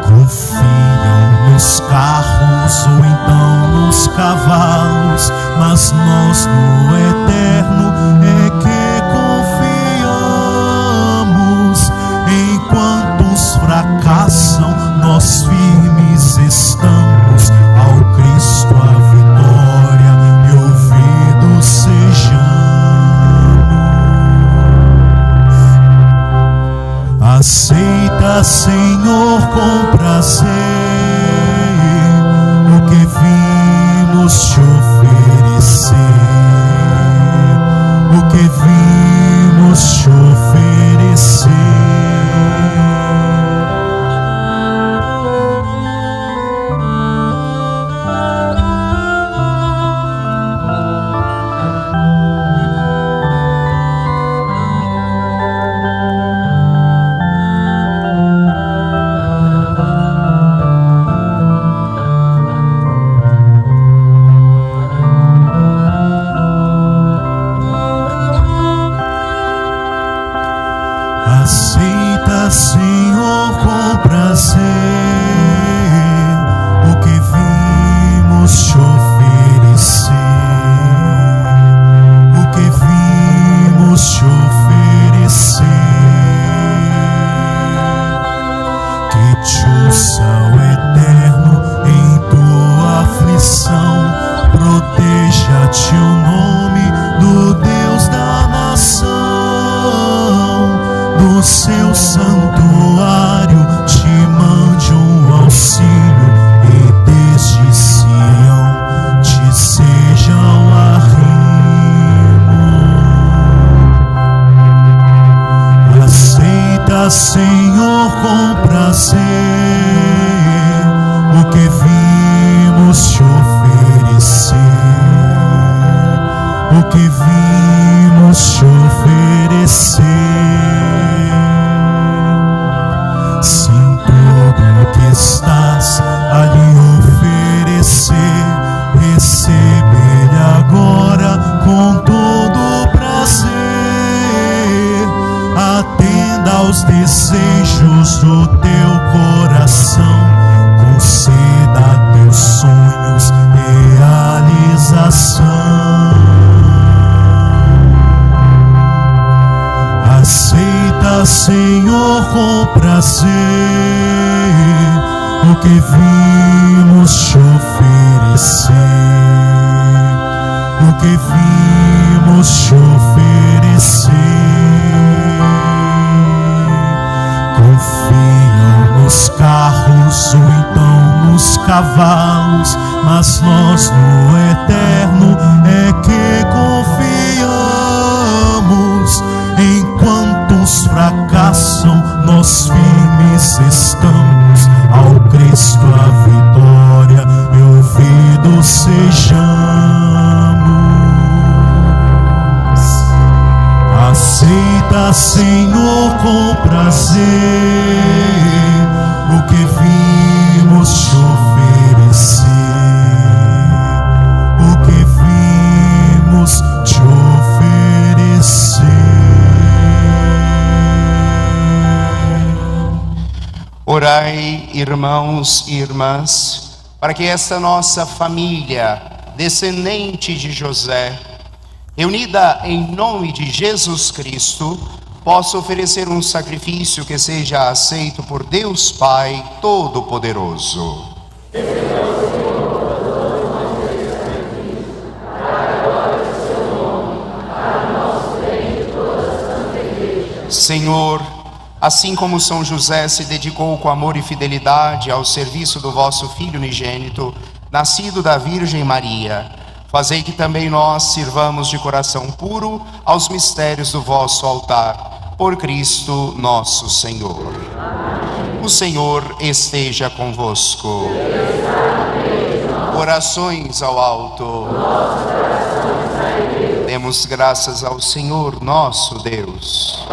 Confiam nos carros ou então nos cavalos, mas nós no eterno é que confiamos. Enquanto os fracassam, nós firmes estamos. Ao Cristo a vitória e ouvidos sejamos. Aceita, Senhor, com prazer o que vimos te oferecer, o que vimos te oferecer. Aceita, Senhor, com prazer o que vimos te oferecer, o que vimos te oferecer. Que te ouça o eterno em tua aflição, proteja-te o nome do Deus da nação. Do seu santuário te mande um auxílio e desde Sião te seja um arrimo. Aceita, Senhor, com prazer o que vimos te oferecer, o que vimos te oferecer. Estás a lhe oferecer, recebe Ele agora com todo prazer. Atenda aos desejos do teu coração, conceda teus sonhos realização. Aceita, Senhor, com prazer o que vimos te oferecer, o que vimos te oferecer. Confiam nos carros ou então nos cavalos, mas nós no eterno é que confiamos. Enquanto os fracassam, nós firmes estamos. Ao Cristo a vitória e ouvidos sejamos. Aceita, Senhor, com prazer o que vimos te oferecer, o que vimos te oferecer. Orai, irmãos e irmãs, para que esta nossa família, descendente de José, reunida em nome de Jesus Cristo, possa oferecer um sacrifício que seja aceito por Deus Pai Todo-Poderoso. Senhor, assim como São José se dedicou com amor e fidelidade ao serviço do vosso Filho unigênito, nascido da Virgem Maria, fazei que também nós sirvamos de coração puro aos mistérios do vosso altar, por Cristo nosso Senhor. Amém. O Senhor esteja convosco. Orações ao alto. Demos graças ao Senhor nosso Deus.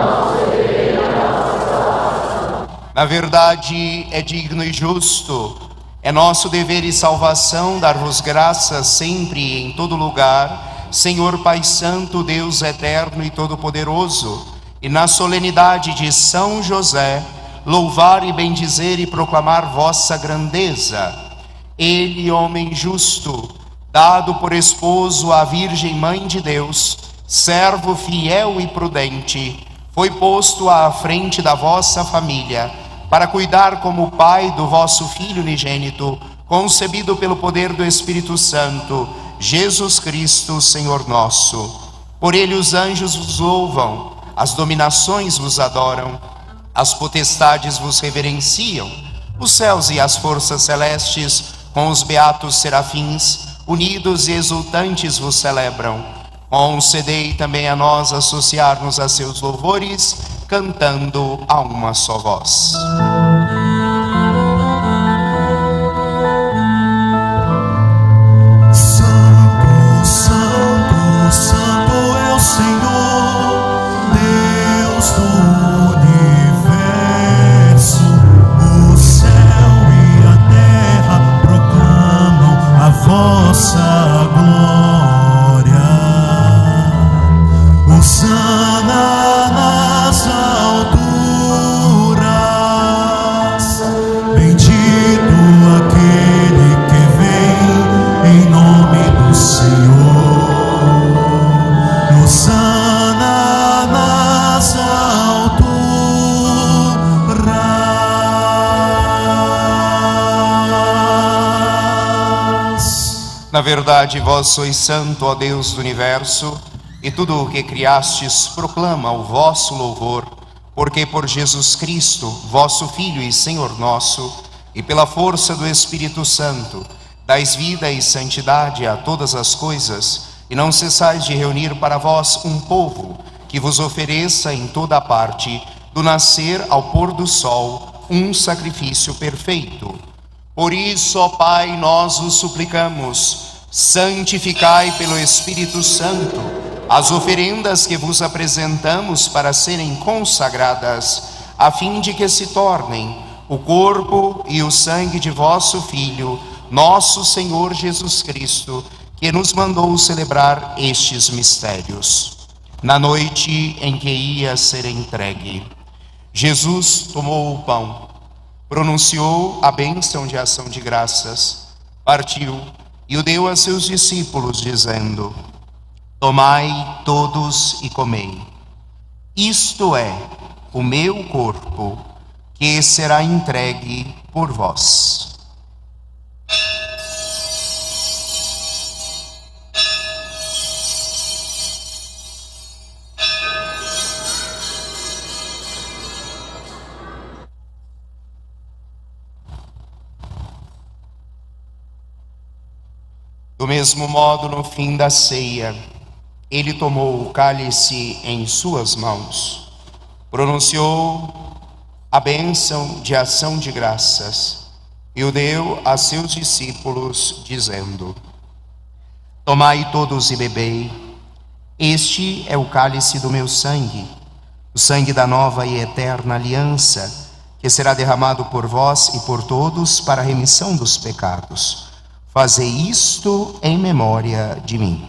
Na verdade, é digno e justo, é nosso dever e salvação dar-vos graças sempre e em todo lugar, Senhor Pai Santo, Deus eterno e todo-poderoso, e na solenidade de São José, louvar e bendizer e proclamar vossa grandeza. Ele, homem justo, dado por esposo à Virgem Mãe de Deus, servo fiel e prudente, foi posto à frente da vossa família, para cuidar como pai do vosso Filho unigênito, concebido pelo poder do Espírito Santo, Jesus Cristo, Senhor nosso. Por ele os anjos vos louvam, as dominações vos adoram, as potestades vos reverenciam, os céus e as forças celestes, com os beatos serafins, unidos e exultantes vos celebram. Concedei também a nós associar-nos a seus louvores, cantando a uma só voz. Santo, Santo, Santo é o Senhor, Deus do universo. O céu e a terra proclamam a vossa glória. Hosana nas alturas, bendito aquele que vem em nome do Senhor. Hosana nas alturas. Na verdade, vós sois santo, ó Deus do universo, e tudo o que criastes proclama o vosso louvor, porque por Jesus Cristo, vosso Filho e Senhor nosso, e pela força do Espírito Santo, dais vida e santidade a todas as coisas, e não cessais de reunir para vós um povo, que vos ofereça em toda a parte, do nascer ao pôr do sol, um sacrifício perfeito. Por isso, ó Pai, nós vos suplicamos, santificai pelo Espírito Santo as oferendas que vos apresentamos para serem consagradas, a fim de que se tornem o corpo e o sangue de vosso Filho, nosso Senhor Jesus Cristo, que nos mandou celebrar estes mistérios. Na noite em que ia ser entregue, Jesus tomou o pão, pronunciou a bênção de ação de graças, partiu e o deu a seus discípulos, dizendo: tomai todos e comei. Isto é o meu corpo, que será entregue por vós. Do mesmo modo, no fim da ceia, ele tomou o cálice em suas mãos, pronunciou a bênção de ação de graças e o deu a seus discípulos, dizendo: tomai todos e bebei, este é o cálice do meu sangue, o sangue da nova e eterna aliança, que será derramado por vós e por todos para a remissão dos pecados. Fazei isto em memória de mim.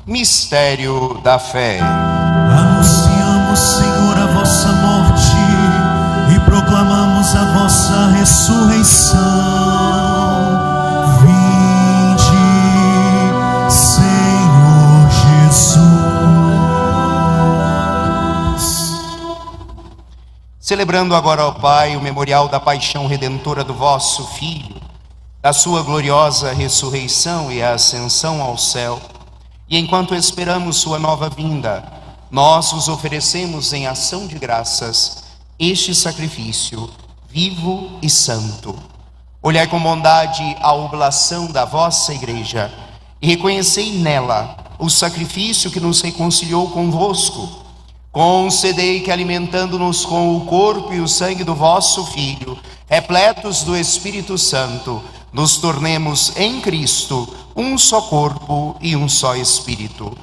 Mistério da fé. Anunciamos, Senhor, a vossa morte e proclamamos a vossa ressurreição. Vinde, Senhor Jesus. Celebrando agora, ó Pai, o memorial da paixão redentora do vosso Filho, da sua gloriosa ressurreição e a ascensão ao céu, e enquanto esperamos sua nova vinda, nós vos oferecemos em ação de graças este sacrifício vivo e santo. Olhai com bondade a oblação da vossa igreja e reconhecei nela o sacrifício que nos reconciliou convosco. Concedei que, alimentando-nos com o corpo e o sangue do vosso Filho, repletos do Espírito Santo, nos tornemos em Cristo um só corpo e um só Espírito.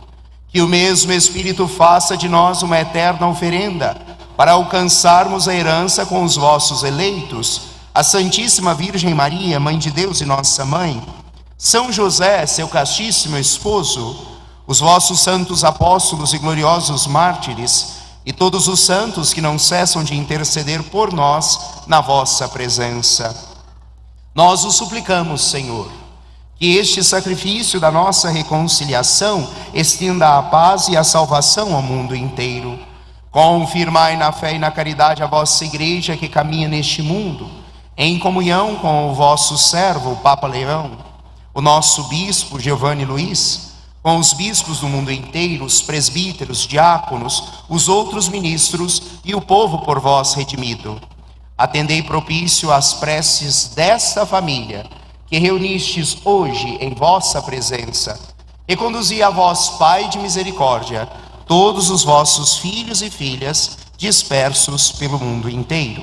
Que o mesmo Espírito faça de nós uma eterna oferenda, para alcançarmos a herança com os vossos eleitos, a Santíssima Virgem Maria, Mãe de Deus e nossa Mãe, São José, seu castíssimo esposo, os vossos santos apóstolos e gloriosos mártires, e todos os santos que não cessam de interceder por nós na vossa presença. Nós o suplicamos, Senhor, que este sacrifício da nossa reconciliação estenda a paz e a salvação ao mundo inteiro. Confirmai na fé e na caridade a vossa Igreja que caminha neste mundo, em comunhão com o vosso servo, o Papa Leão, o nosso bispo Giovanni Luiz, com os bispos do mundo inteiro, os presbíteros, diáconos, os outros ministros e o povo por vós redimido. Atendei propício às preces desta família, que reunistes hoje em vossa presença, e conduzi a vós, Pai de misericórdia, todos os vossos filhos e filhas dispersos pelo mundo inteiro.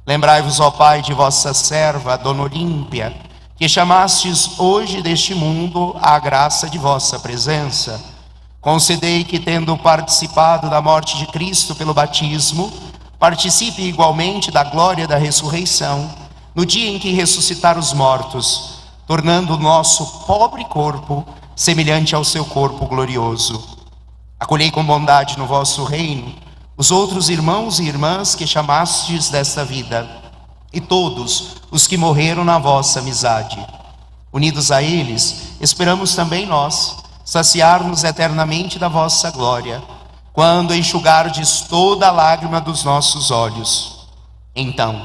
Lembrai-vos, ó Pai, de vossa serva, Dona Olímpia, que chamastes hoje deste mundo à graça de vossa presença. Concedei que, tendo participado da morte de Cristo pelo batismo, participe igualmente da glória da ressurreição, no dia em que ressuscitar os mortos, tornando o nosso pobre corpo semelhante ao seu corpo glorioso. Acolhei com bondade no vosso reino os outros irmãos e irmãs que chamastes desta vida, e todos os que morreram na vossa amizade. Unidos a eles, esperamos também nós saciar-nos eternamente da vossa glória, quando enxugardes toda a lágrima dos nossos olhos. Então,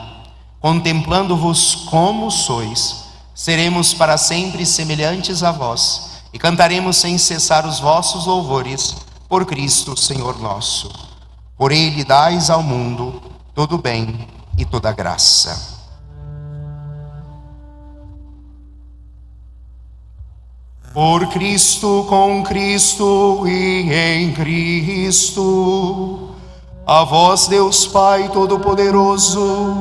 contemplando-vos como sois, seremos para sempre semelhantes a vós, e cantaremos sem cessar os vossos louvores, por Cristo, Senhor nosso. Por Ele dais ao mundo todo bem e toda graça. Por Cristo, com Cristo e em Cristo, a vós, Deus Pai Todo-Poderoso,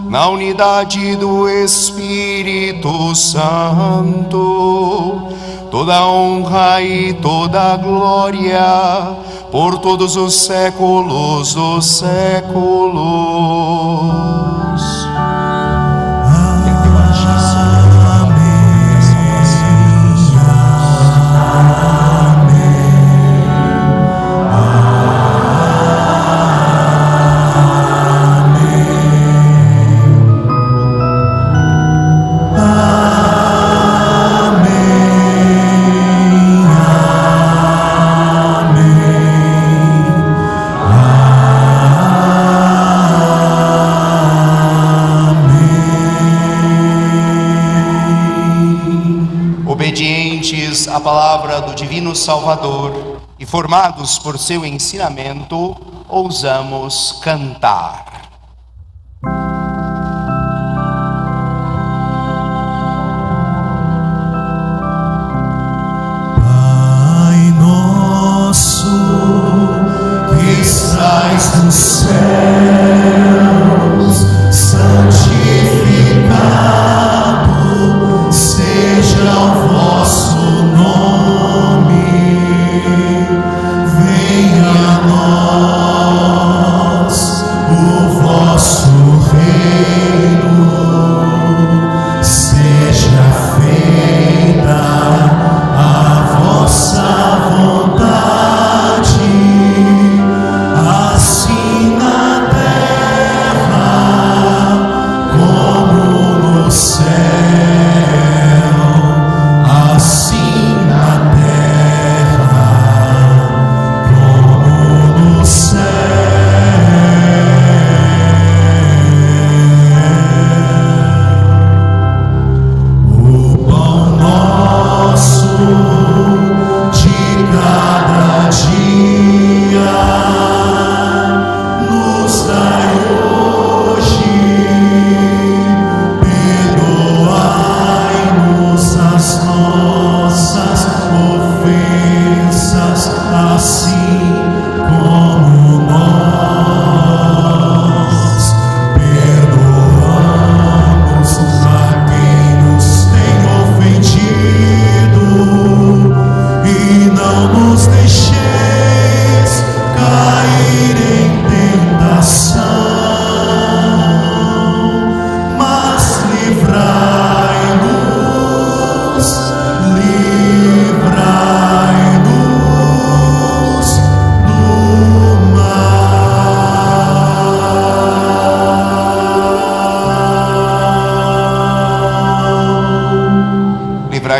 na unidade do Espírito Santo, toda honra e toda glória, por todos os séculos dos séculos. Obedientes à palavra do Divino Salvador e formados por seu ensinamento, ousamos cantar. Pai nosso, que estais nos céus, santificado seja o vosso nome. Venha a nós o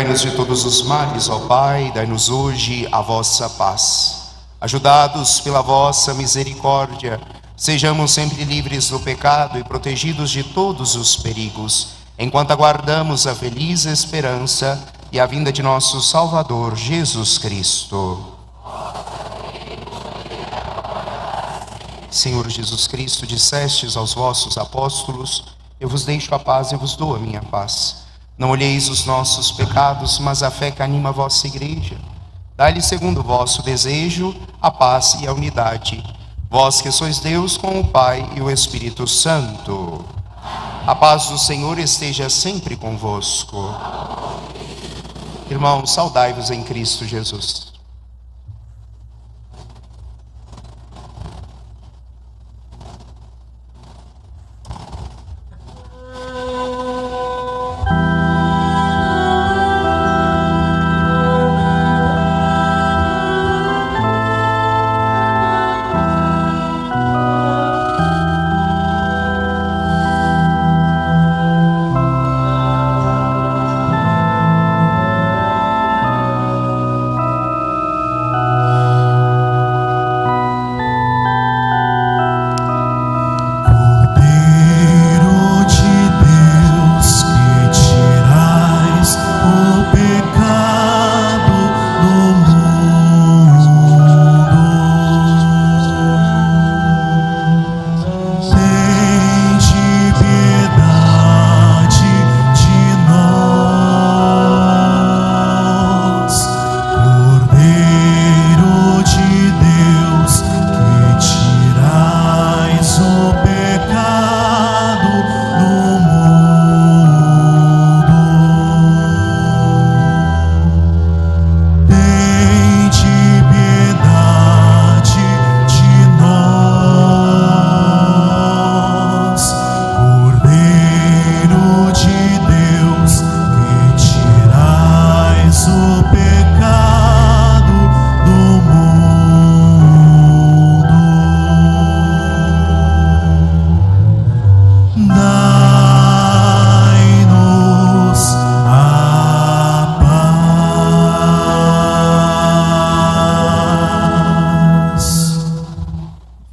Livrai-nos de todos os males, ó Pai, dai-nos hoje a vossa paz. Ajudados pela vossa misericórdia, sejamos sempre livres do pecado e protegidos de todos os perigos, enquanto aguardamos a feliz esperança e a vinda de nosso Salvador, Jesus Cristo. Senhor Jesus Cristo, dissestes aos vossos apóstolos: eu vos deixo a paz e vos dou a minha paz. Não olheis os nossos pecados, mas a fé que anima a vossa igreja. Dai-lhe, segundo o vosso desejo, a paz e a unidade. Vós que sois Deus com o Pai e o Espírito Santo. A paz do Senhor esteja sempre convosco. Irmãos, saudai-vos em Cristo Jesus.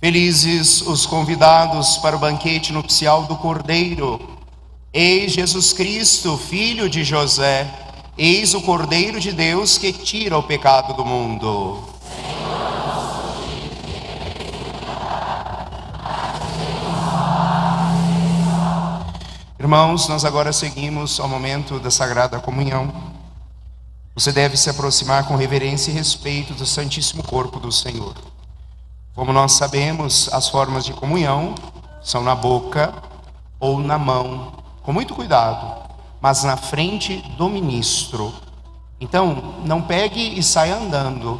Felizes os convidados para o banquete nupcial do Cordeiro. Eis Jesus Cristo, filho de José. Eis o Cordeiro de Deus que tira o pecado do mundo. Irmãos, nós agora seguimos ao momento da Sagrada Comunhão. Você deve se aproximar com reverência e respeito do Santíssimo Corpo do Senhor. Como nós sabemos, as formas de comunhão são na boca ou na mão, com muito cuidado, mas na frente do ministro. Então, não pegue e saia andando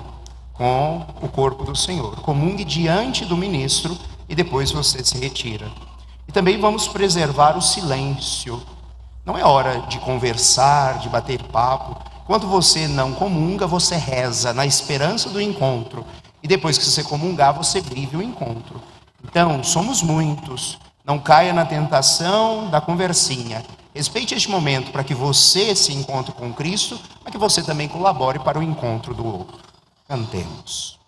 com o corpo do Senhor. Comungue diante do ministro e depois você se retira. E também vamos preservar o silêncio. Não é hora de conversar, de bater papo. Quando você não comunga, você reza na esperança do encontro. E depois que você comungar, você vive o encontro. Então, somos muitos. Não caia na tentação da conversinha. Respeite este momento para que você se encontre com Cristo, mas que você também colabore para o encontro do outro. Cantemos.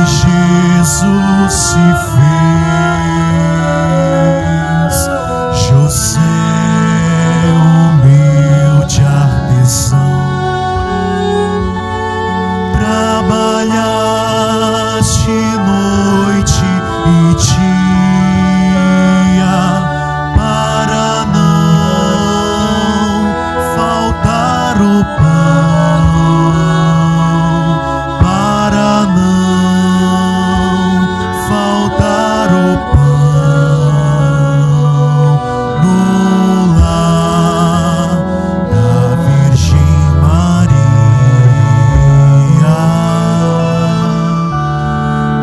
Jesus se fez. José, humilde artesão, trabalhaste noite e dia para não faltar o pão, para não faltar o pão no lar da Virgem Maria.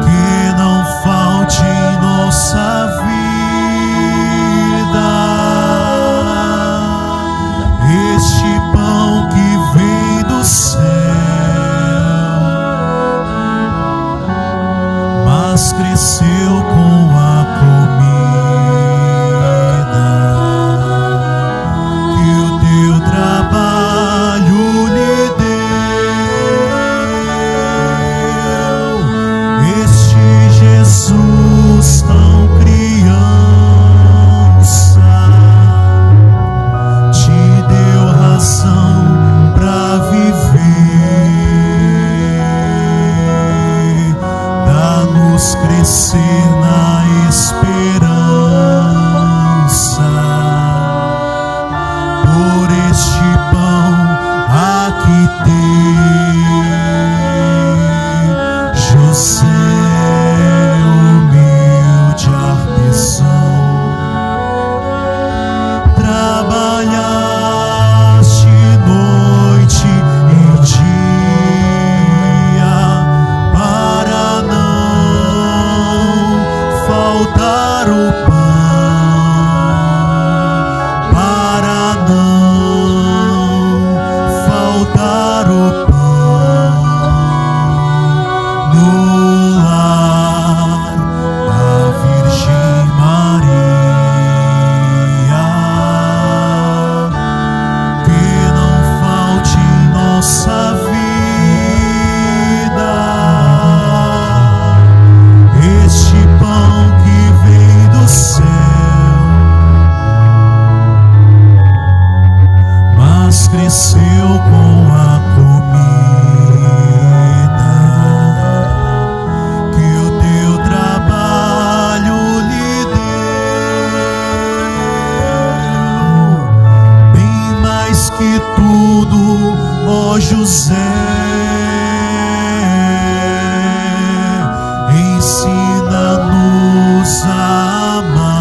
Que não falte em nossa vida este pão que vem do céu, mas cresceu com a comida que o teu trabalho lhe deu. Este Jesus tão criança te deu razão pra viver, dá-nos crescer na esperança. Por este pão aqui tem José, humilde artesão, trabalhaste noite e dia para não faltar o pão, para não faltar o pão no lar da Virgem Maria. Que não falte em nossa vida este pão que vem do céu, mas cresceu com a comida que o teu trabalho lhe deu. Bem mais que tudo, ó José, ensina-nos a amar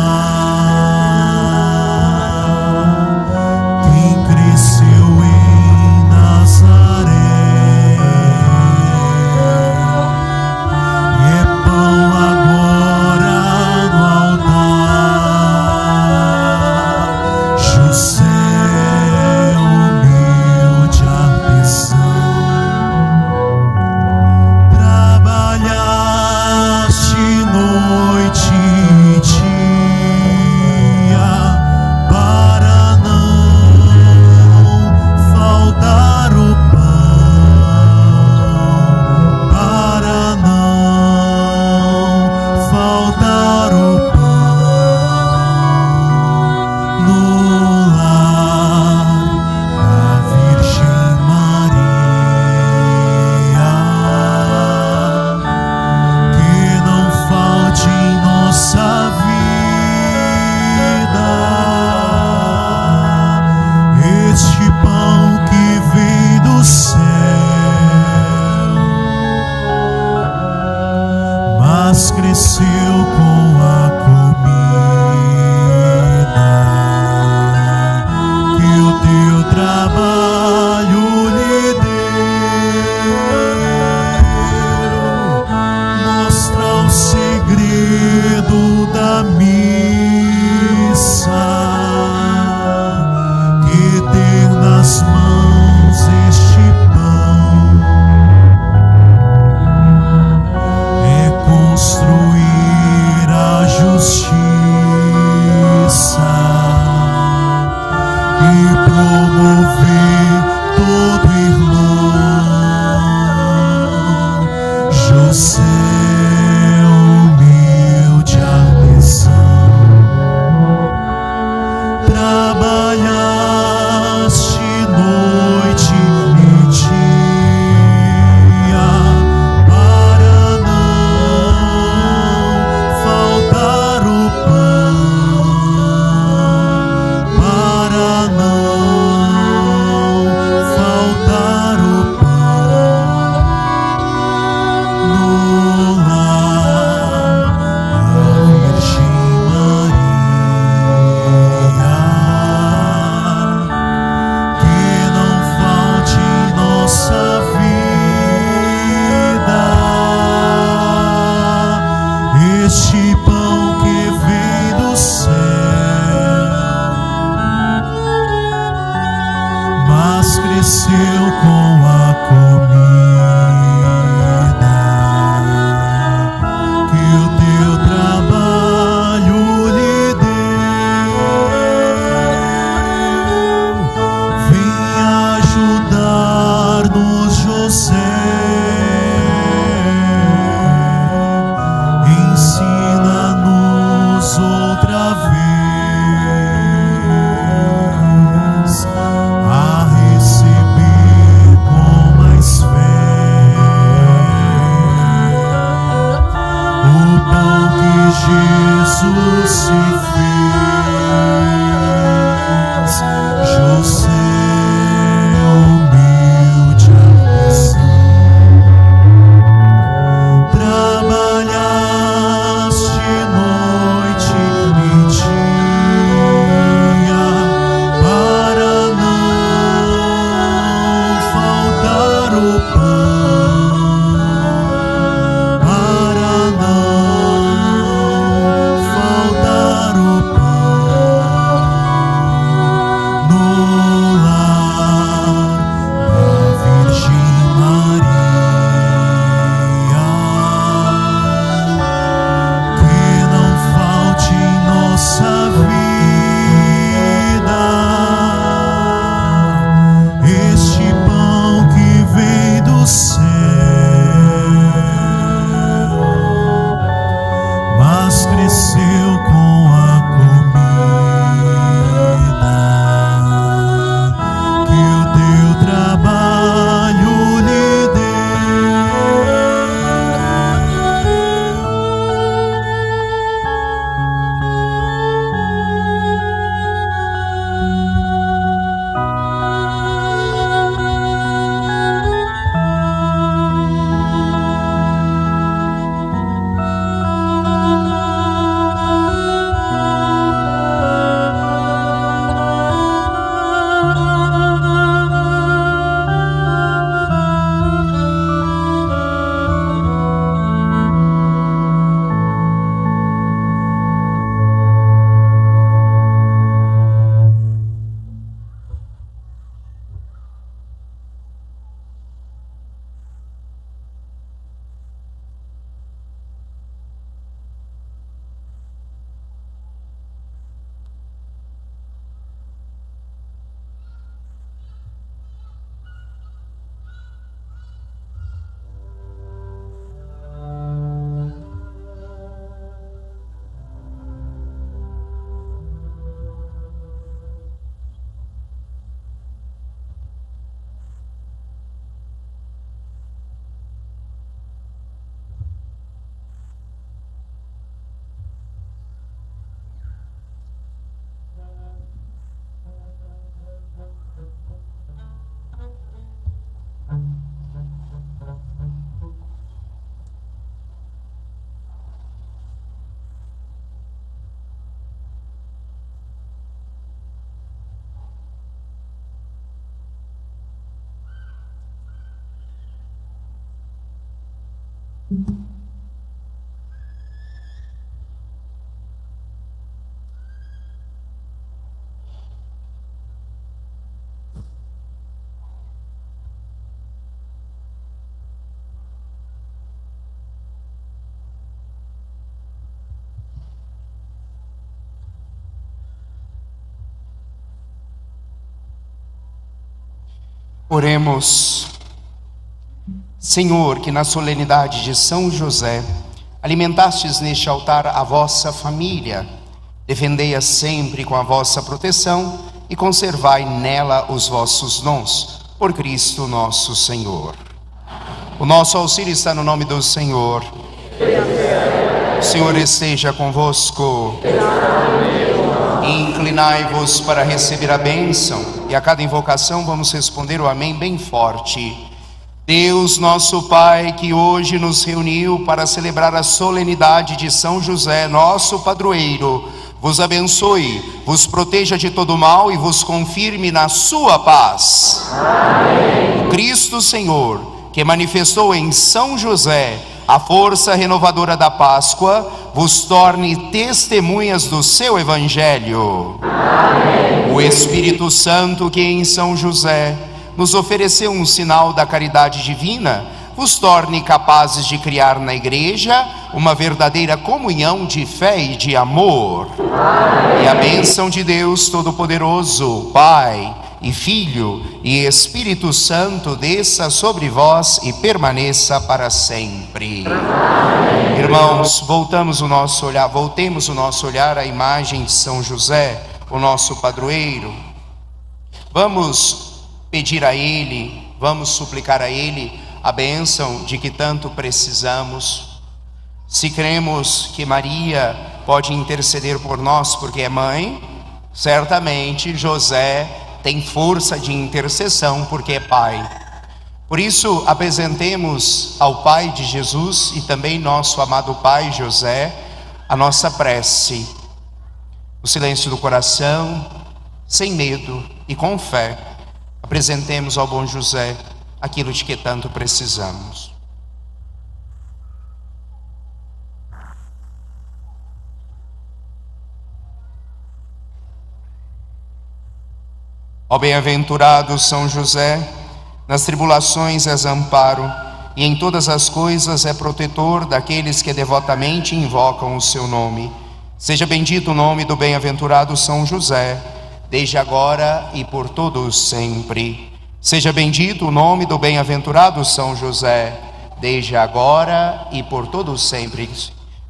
quem cresceu em Nazaré e é pão agora no altar. José, humilde artesão, trabalhaste noite e dia para não faltar o pão, para não faltar o pão no lar da Virgem Maria. Que não falte em nossa vida este pão que vem do céu, mas cresceu com a comida que o teu trabalho lhe deu. Mostra o segredo da missa, que ter nas mãos este pão é construir a justiça e promover todo irmão. José, Jesus se fez, José humilde aflição, trabalhaste noite e dia para não faltar o pão, para não faltar o pão no lar da Virgem Maria. Que não falte em nossa vida este pão que vem do céu, mas cresceu com a comida que o teu trabalho lhe deu. Oremos. Senhor, que na solenidade de São José alimentastes neste altar a vossa família, defendei-a sempre com a vossa proteção e conservai nela os vossos dons, por Cristo nosso Senhor. O nosso auxílio está no nome do Senhor. O Senhor esteja convosco. Inclinai-vos para receber a bênção, e a cada invocação vamos responder o amém bem forte. Deus nosso Pai, que hoje nos reuniu para celebrar a solenidade de São José, nosso padroeiro, vos abençoe, vos proteja de todo mal e vos confirme na sua paz. Amém. Cristo Senhor, que manifestou em São José a força renovadora da Páscoa, vos torne testemunhas do seu Evangelho. Amém. O Espírito Santo, que em São José nos ofereceu um sinal da caridade divina, vos torne capazes de criar na Igreja uma verdadeira comunhão de fé e de amor. Amém. E a bênção de Deus Todo-Poderoso, Pai e Filho e Espírito Santo desça sobre vós e permaneça para sempre. Amém. Irmãos, voltemos o nosso olhar à imagem de São José, o nosso padroeiro. Vamos pedir a Ele, vamos suplicar a Ele a bênção de que tanto precisamos. Se cremos que Maria pode interceder por nós porque é mãe, certamente José tem força de intercessão porque é pai. Por isso, apresentemos ao Pai de Jesus e também nosso amado Pai José a nossa prece. No silêncio do coração, sem medo e com fé, apresentemos ao bom José aquilo de que tanto precisamos. Ó bem-aventurado São José, nas tribulações és amparo, e em todas as coisas é protetor daqueles que devotamente invocam o seu nome. Seja bendito o nome do bem-aventurado São José, desde agora e por todos sempre. Seja bendito o nome do bem-aventurado São José, desde agora e por todos sempre.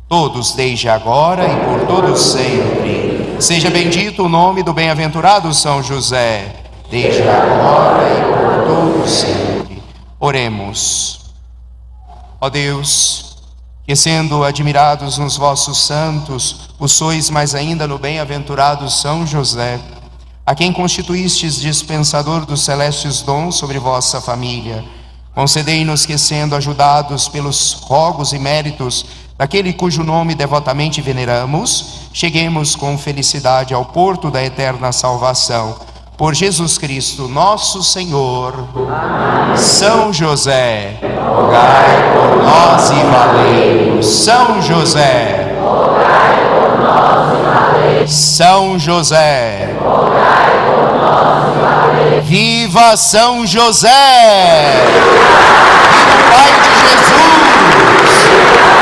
Todos desde agora e por todos sempre. Seja bendito o nome do bem-aventurado São José, desde agora e por todos sempre. Oremos. Ó Deus, que sendo admirados nos vossos santos, o sois mais ainda no bem-aventurado São José, a quem constituístes dispensador dos celestes dons sobre vossa família, concedei-nos que, sendo ajudados pelos rogos e méritos daquele cujo nome devotamente veneramos, cheguemos com felicidade ao porto da eterna salvação. Por Jesus Cristo, nosso Senhor. Amém. São José, rogai por nós e valei-nos. São José, rogai por nós e valei-nos. São José, rogai por nós e valei-nos. Viva São José! Viva o Pai de Jesus!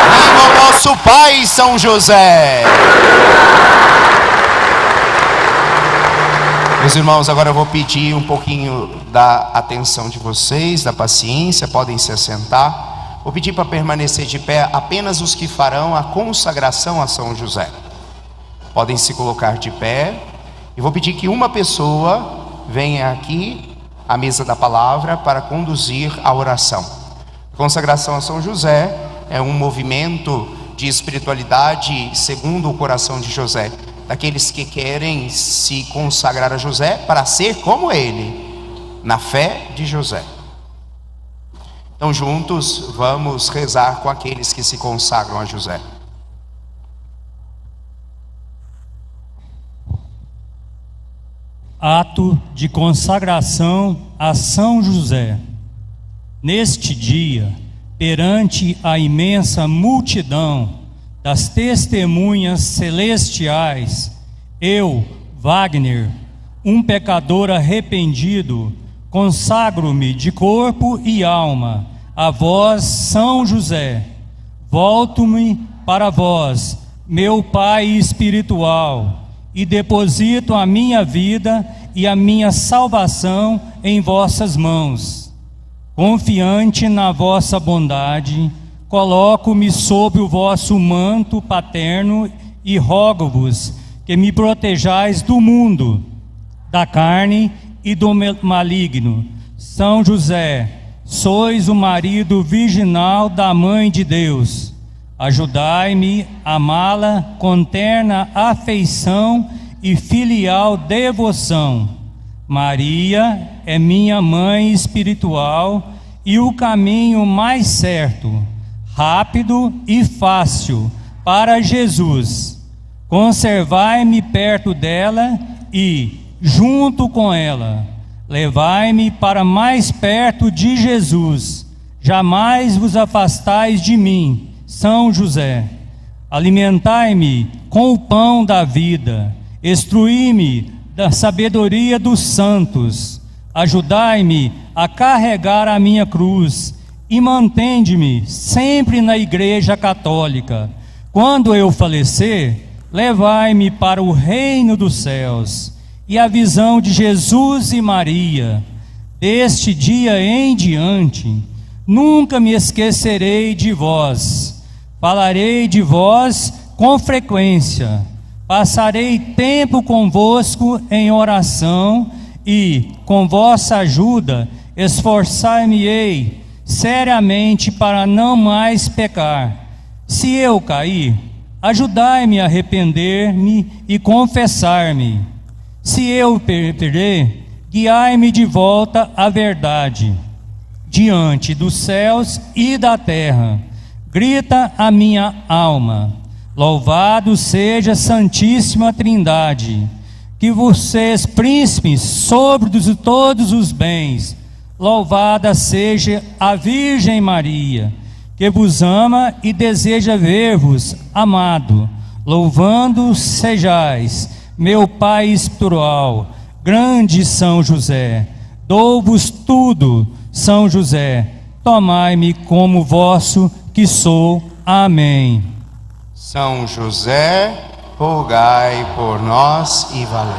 Viva o nosso Pai São José! Meus irmãos, agora eu vou pedir um pouquinho da atenção de vocês, da paciência, podem se assentar. Vou pedir para permanecer de pé apenas os que farão a consagração a São José. Podem se colocar de pé. E vou pedir que uma pessoa venha aqui à mesa da palavra para conduzir a oração. A consagração a São José é um movimento de espiritualidade segundo o coração de José, daqueles que querem se consagrar a José para ser como ele, na fé de José. Então juntos vamos rezar com aqueles que se consagram a José. Ato de consagração a São José. Neste dia, perante a imensa multidão das testemunhas celestiais, eu, Wagner, um pecador arrependido, consagro-me de corpo e alma a vós, São José. Volto-me para vós, meu Pai espiritual, e deposito a minha vida e a minha salvação em vossas mãos. Confiante na vossa bondade, coloco-me sob o vosso manto paterno e rogo-vos que me protejais do mundo, da carne e do maligno. São José, sois o marido virginal da Mãe de Deus. Ajudai-me a amá-la com terna afeição e filial devoção. Maria é minha mãe espiritual e o caminho mais certo, rápido e fácil para Jesus. Conservai-me perto dela e, junto com ela, levai-me para mais perto de Jesus. Jamais vos afastais de mim, São José. Alimentai-me com o pão da vida, instruí-me da sabedoria dos santos, ajudai-me a carregar a minha cruz e mantende-me sempre na Igreja Católica. Quando eu falecer, levai-me para o reino dos céus e a visão de Jesus e Maria. Deste dia em diante, nunca me esquecerei de vós. Falarei de vós com frequência. Passarei tempo convosco em oração e, com vossa ajuda, esforçar-me-ei seriamente para não mais pecar. Se eu cair, ajudai-me a arrepender-me e confessar-me. Se eu perder, guiai-me de volta à verdade. Diante dos céus e da terra, grita a minha alma: louvado seja a Santíssima Trindade. Que vocês, príncipes, sobre todos os bens, louvada seja a Virgem Maria, que vos ama e deseja ver-vos amado. Louvando sejais, meu Pai espiritual, grande São José. Dou-vos tudo, São José. Tomai-me como vosso que sou. Amém. São José, rogai por nós e valei.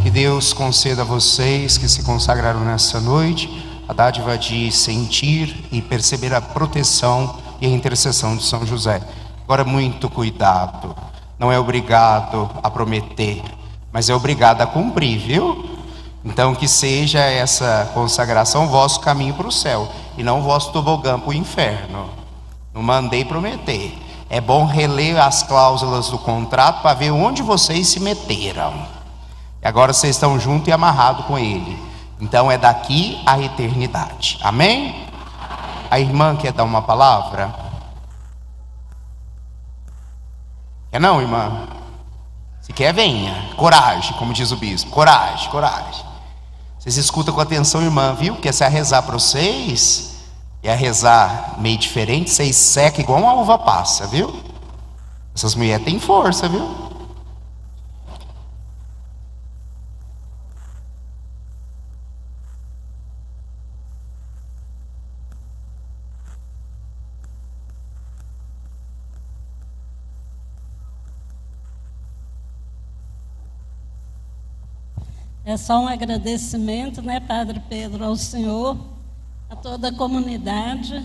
Que Deus conceda a vocês que se consagraram nessa noite a dádiva de sentir e perceber a proteção e a intercessão de São José. Agora, muito cuidado. Não é obrigado a prometer, mas é obrigado a cumprir, viu? Então, que seja essa consagração vosso caminho para o céu e não vosso tobogã para o inferno. Não mandei prometer. É bom reler as cláusulas do contrato para ver onde vocês se meteram. E agora vocês estão juntos e amarrados com ele. Então é daqui à eternidade. Amém? A irmã quer dar uma palavra? Quer não, irmã? Se quer, venha. Coragem, como diz o bispo. Coragem, coragem. Vocês escutam com atenção, irmã, viu? Porque se a rezar para vocês, e a rezar meio diferente, vocês secam igual uma uva passa, viu? Essas mulheres têm força, viu? É só um agradecimento, né, Padre Pedro, ao senhor, a toda a comunidade,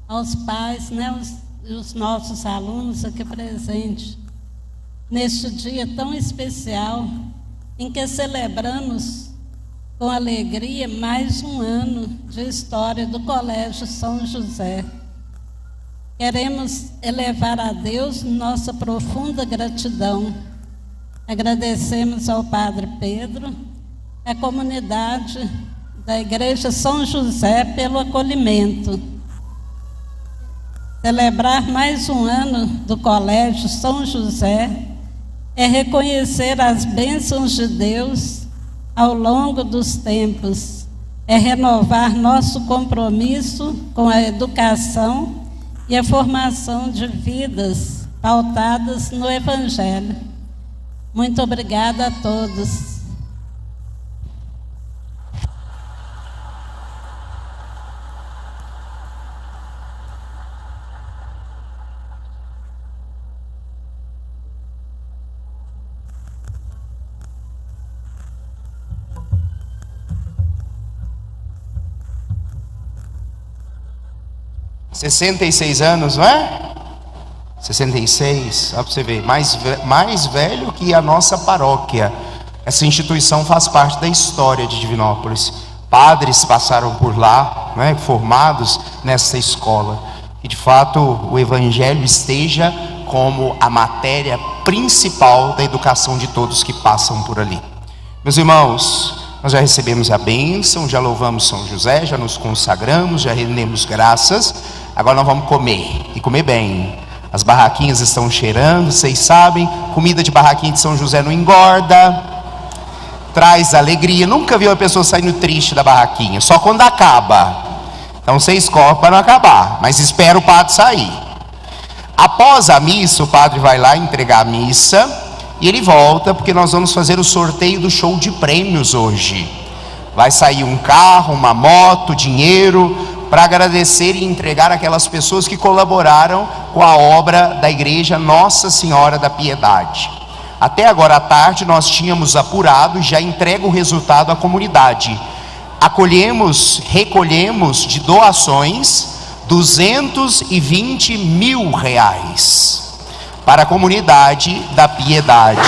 aos pais, né, os nossos alunos aqui presentes, neste dia tão especial, em que celebramos com alegria mais um ano de história do Colégio São José. Queremos elevar a Deus nossa profunda gratidão. Agradecemos ao Padre Pedro, à comunidade da Igreja São José pelo acolhimento. Celebrar mais um ano do Colégio São José é reconhecer as bênçãos de Deus ao longo dos tempos, é renovar nosso compromisso com a educação e a formação de vidas pautadas no Evangelho. Muito obrigada a todos. Há 66 anos, não é? 66, só para você ver, mais velho que a nossa paróquia. Essa instituição faz parte da história de Divinópolis. Padres passaram por lá, né, formados nessa escola. E de fato o Evangelho esteja como a matéria principal da educação de todos que passam por ali. Meus irmãos, nós já recebemos a bênção, já louvamos São José, já nos consagramos, já rendemos graças. Agora nós vamos comer, e comer bem. As barraquinhas estão cheirando, vocês sabem, comida de barraquinha de São José não engorda, traz alegria. Nunca vi uma pessoa saindo triste da barraquinha, só quando acaba. Então vocês correm para não acabar, mas espera o padre sair. Após a missa, o padre vai lá entregar a missa e ele volta, porque nós vamos fazer o sorteio do show de prêmios hoje. Vai sair um carro, uma moto, dinheiro, para agradecer e entregar aquelas pessoas que colaboraram com a obra da Igreja Nossa Senhora da Piedade. Até agora à tarde nós tínhamos apurado, já entrega o resultado à comunidade. Recolhemos de doações 220 mil reais para a comunidade da Piedade.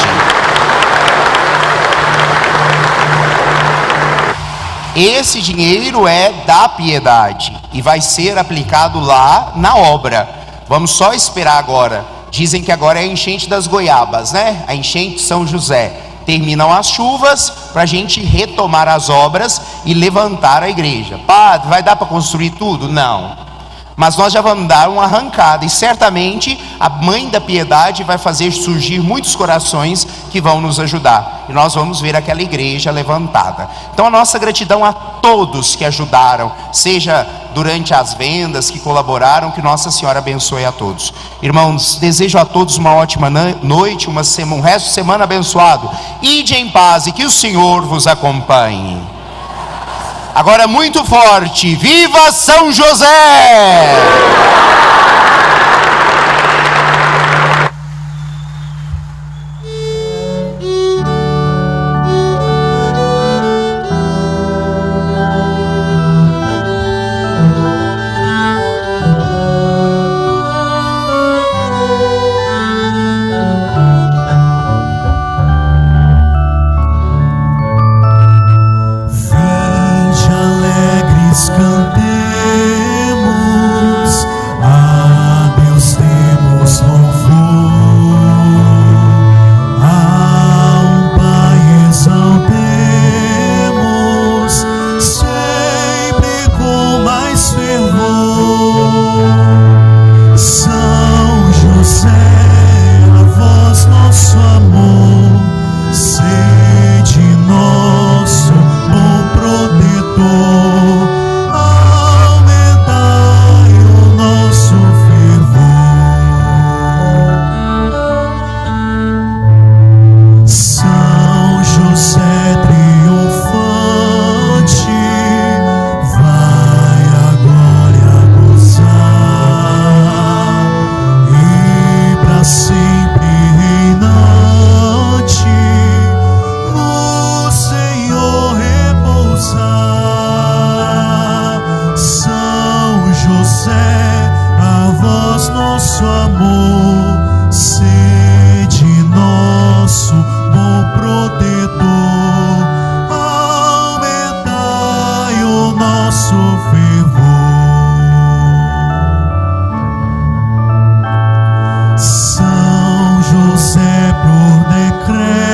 Esse dinheiro é da Piedade e vai ser aplicado lá na obra. Vamos só esperar agora. Dizem que agora é a enchente das goiabas, né? A enchente de São José. Terminam as chuvas para a gente retomar as obras e levantar a igreja. Padre, vai dar para construir tudo? Não. Mas nós já vamos dar uma arrancada, e certamente a Mãe da Piedade vai fazer surgir muitos corações que vão nos ajudar, e nós vamos ver aquela igreja levantada. Então a nossa gratidão a todos que ajudaram, seja durante as vendas, que colaboraram, que Nossa Senhora abençoe a todos. Irmãos, desejo a todos uma ótima noite, um resto de semana abençoado. Ide em paz e que o Senhor vos acompanhe. Agora muito forte, viva São José! Cantemos, a Deus temos louvor, a Pai exaltemos, sempre com mais fervor. São José, a vós nosso amor, sede nosso bom protetor. Nosso amor, sede nosso bom protetor, aumentai o nosso fervor. São José, por decreto